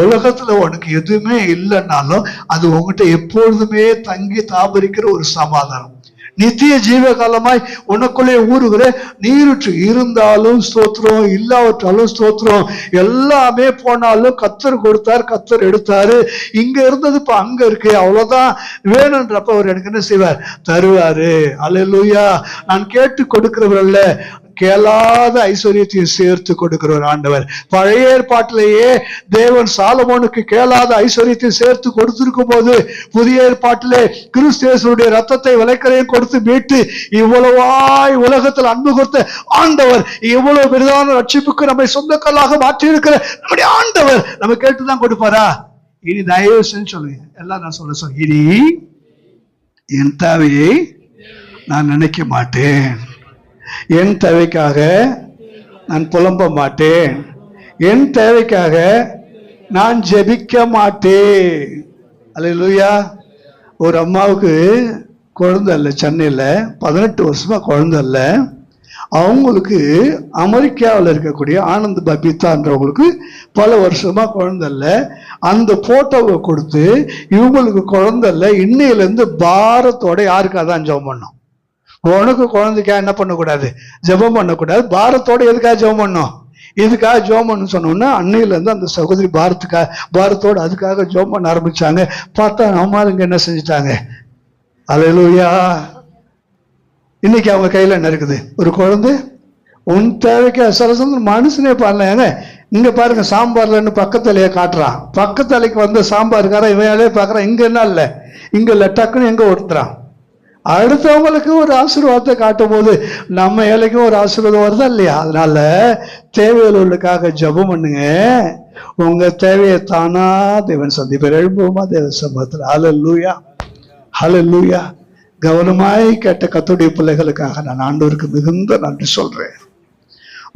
உலகத்துல உனக்கு எதுவுமே இல்லைன்னாலும் அது உங்ககிட்ட எப்பொழுதுமே தங்கி தாபரிக்கிற ஒரு சமாதானம். நித்திய ஜீவகாலமாய் உனக்குள்ளே ஊறுகிற நீருற்று இருந்தாலும் ஸ்தோத்திரம், இல்லாவற்றாலும் ஸ்தோத்திரம். எல்லாமே போனாலும் கத்தர் கொடுத்தார், கத்தர் எடுத்தாரு. இங்க இருந்தது இப்ப அங்க இருக்கு, அவ்வளவுதான். வேணும்ன்றப்ப அவர் எனக்கு என்ன செய்வார்? தருவாரு. அல்லேலூயா. நான் கேட்டு கொடுக்கிறவர் அல்ல, கேளாத ஐஸ்வர்யத்தையும் சேர்த்து கொடுக்கிற ஒரு ஆண்டவர். பழைய ஏற்பாட்டிலேயே தேவன் சாலமோனுக்கு கேளாத ஐஸ்வர்யத்தையும் சேர்த்து கொடுத்திருக்கும் போது, புதிய ஏற்பாட்டிலே கிறிஸ்துவினுடைய ரத்தத்தை விலைக்கரையும் கொடுத்து மீட்டு இவ்வளவாய் உலகத்தில் அன்பு கொடுத்த ஆண்டவர், இவ்வளவு பெரிதான ரட்சிப்புக்கு நம்மை சொந்தக்கல்லாக மாற்றி இருக்கிற நம்முடைய ஆண்டவர் நம்ம கேட்டுதான் கொடுப்பாரா? இனி தயவு செஞ்சு சொல்லுங்க, எல்லாம் நான் சொல்ல இனி என் தேவையை நான் நினைக்க மாட்டேன், என் தேவைக்காக நான் புலம்ப மாட்டேன், என் தேவைக்காக நான் ஜெபிக்க மாட்டேன். அல்லேலூயா. ஒரு அம்மாவுக்கு குழந்தை இல்லை, சென்னையில் 18 வருஷமா குழந்தை இல்லை. அவங்களுக்கு அமெரிக்காவில் இருக்கக்கூடிய ஆனந்த் பபிதான்றவங்களுக்கு பல வருஷமா குழந்தை இல்லை. அந்த போட்டோவை கொடுத்து இவங்களுக்கு குழந்தை இல்லை, இன்னையிலேருந்து பாரத்தோட யாருக்காக தான் ஜெபம் பண்ணோம். உனக்கு குழந்தைக்கா என்ன பண்ணக்கூடாது? ஜெபம் பண்ணக்கூடாது. பாரத்தோட எதுக்காக ஜெபம் பண்ணோம்? இதுக்காக ஜெபம் பண்ணு சொன்னோம்னா அன்னையில இருந்து அந்த சகோதரி பாரத்தோட அதுக்காக ஜெபம் பண்ண ஆரம்பிச்சாங்க. பார்த்தா நம்மளுங்க என்ன செஞ்சுட்டாங்க? அல்லேலூயா. இன்னைக்கு அவங்க கையில என்ன இருக்குது? ஒரு குழந்தை. உன் தேவைக்கு சரசம் மனுஷனே பாருங்க. இங்க பாருங்க, சாம்பார்லன்னு பக்கத்தலையே காட்டுறான். பக்கத்தலைக்கு வந்து சாம்பாருக்காரன் இவையாலே பாக்குறான். இங்க என்ன இல்லை, இங்க இல்லை, டக்குன்னு எங்க ஒருத்துறான். அடுத்தவங்களுக்கு ஒரு ஆசீர்வாதத்தை காட்டும் போது நம்ம ஏழைக்கும் ஒரு ஆசீர்வாதம் வருதா இல்லையா? அதனால தேவையுள்ளவர்களுக்காக ஜெபம் பண்ணுங்க. உங்க தேவையை தானா தேவன் சந்திப்பார். எழுப்புமா தேவ சமூகத்தில். ஹல்லேலூயா, ஹல்லேலூயா. கவனமாய் கேட்ட கர்த்தருடைய பிள்ளைகளுக்காக நான் ஆண்டவருக்கு மிகுந்த நன்றி சொல்றேன்.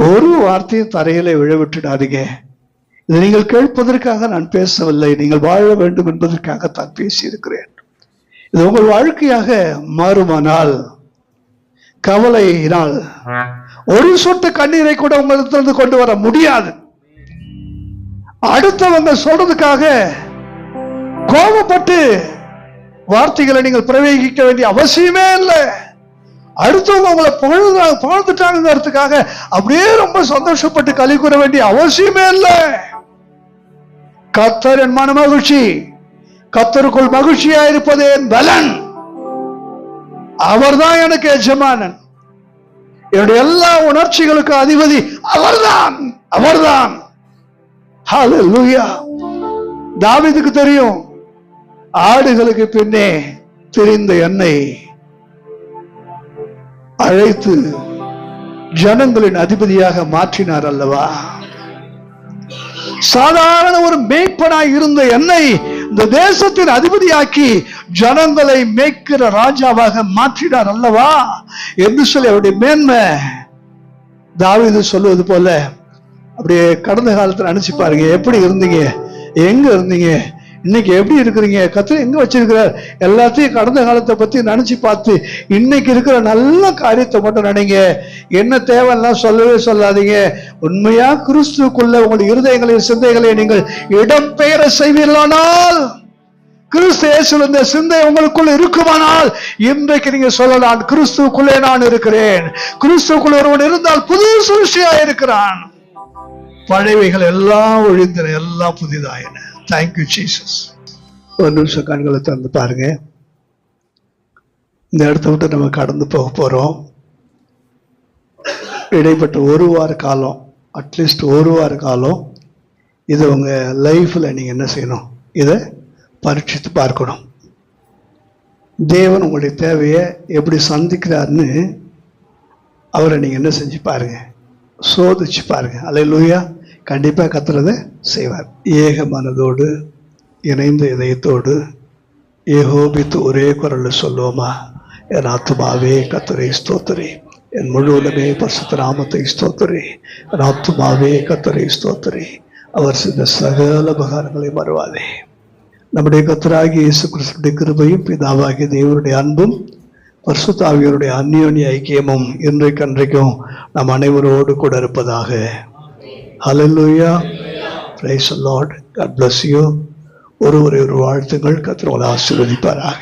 ஒரு வார்த்தையும் தரையில விழவிட்டுடாதீங்க. இதை நீங்கள் கேட்பதற்காக நான் பேசவில்லை, நீங்கள் வாழ வேண்டும் என்பதற்காக தான் பேசியிருக்கிறேன். இது உங்கள் வாழ்க்கையாக மாறுமானால், கவலையினால் ஒரு சொட்டு கண்ணீரை கூட உங்களிடத்திலிருந்து கொண்டு வர முடியாது. அடுத்தவங்க சொல்றதுக்காக கோபப்பட்டு வார்த்தைகளை நீங்கள் பிரயோகிக்க வேண்டிய அவசியமே இல்லை. அடுத்தவங்க உங்களை புகழ்ந்துட்டாங்கிறதுக்காக அப்படியே ரொம்ப சந்தோஷப்பட்டு களி கூற வேண்டிய அவசியமே இல்லை. கர்த்தர் என் மன மகிழ்ச்சி, கர்த்தருக்குள் மகிழ்ச்சியா இருப்பது என் பலன். அவர்தான் எனக்கு எஜமானன். என்னுடைய எல்லா உணர்ச்சிகளுக்கு அதிபதி அவர்தான், அவர்தான். ஹல்லேலூயா. தாவீதுக்கு தெரியும், ஆடுகளுக்கு பின்னே திரிந்த என்னை அழைத்து ஜனங்களின் அதிபதியாக மாற்றினார் அல்லவா? சாதாரண ஒரு மேய்ப்பனாய் இருந்த என்னை இந்த தேசத்தின் அதிபதியாக்கி ஜனங்களை மேய்க்கிற ராஜாவாக மாற்றினார் அல்லவா என்று சொல்லி அவருடைய மேன்மை தாவீது சொல்லுவது போல அப்படியே கடந்த காலத்துல நினைச்சு பாருங்க. எப்படி இருந்தீங்க, எங்க இருந்தீங்க, இன்னைக்கு எப்படி இருக்கிறீங்க? கர்த்தர் எங்க வச்சிருக்கிறார்? எல்லாத்தையும் கடந்த காலத்தை பத்தி நினைச்சு பார்த்து இன்னைக்கு இருக்கிற நல்ல காரியத்தை மட்டும் நினைங்க. என்ன தேவைன்னா சொல்லவே சொல்லாதீங்க. உண்மையா கிறிஸ்துக்குள்ள உங்களுடைய இருதயங்களின் சிந்தைகளை நீங்கள் இடம்பெயர செய்வீர்களானால், கிறிஸ்து இயேசுவின் இந்த சிந்தை உங்களுக்குள்ள இருக்குமானால், இன்றைக்கு நீங்க சொல்லலாம், கிறிஸ்துக்குள்ளே நான் இருக்கிறேன். கிறிஸ்துக்குள்ள ஒருவன் இருந்தால் புது சிருஷ்டியா இருக்கிறான். பழையவைகள் எல்லாம் ஒழிந்தன, எல்லாம் புதிதாயின. Thank you Jesus. ஒரு நிமிஷம் கண்களை திறந்து பாருங்க. இந்த இடத்த விட்டு நம்ம கடந்து போக போறோம். இடைப்பட்ட ஒரு வார காலம், அட்லீஸ்ட் ஒரு வார காலம் இதை உங்க லைஃப்ல நீங்க என்ன செய்யணும்? இதை பரீட்சித்து பார்க்கணும். தேவன் உங்களுடைய தேவையை எப்படி சந்திக்கிறாருன்னு அவரை நீங்க என்ன செஞ்சு பாருங்க, சோதிச்சு பாருங்க. அல்லேலூயா. கண்டிப்பா கர்த்தர் செய்வார். ஏக மனதோடு இணைந்த இதயத்தோடு ஏகோபித்து ஒரே குரல்ல சொல்லுவோமா? என் ஆத்துமாவே கர்த்தரை ஸ்தோத்திரி, என் முழுவதுமே பரிசுத்த நாமத்தை ஸ்தோத்திரி. என் ஆத்துமாவே கர்த்தரை ஸ்தோத்திரி, அவர் செய்த சகல உபகாரங்களை மறவாதே. நம்முடைய கர்த்தராகிய இயேசு கிறிஸ்துவின் கிருபையும் பிதாவாகிய தேவனுடைய அன்பும் பரிசுத்த ஆவியாருடைய அந்யோன்ய ஐக்கியமும் இன்றைக்கு அன்றைக்கும் நம் அனைவரோடு கூட இருப்பதாக. Hallelujah. Praise the lord. God bless you. ஒருவரை ஒரு வாழ்த்துங்கள். கர்த்தர் உங்களை ஆசீர்வதிப்பாராக.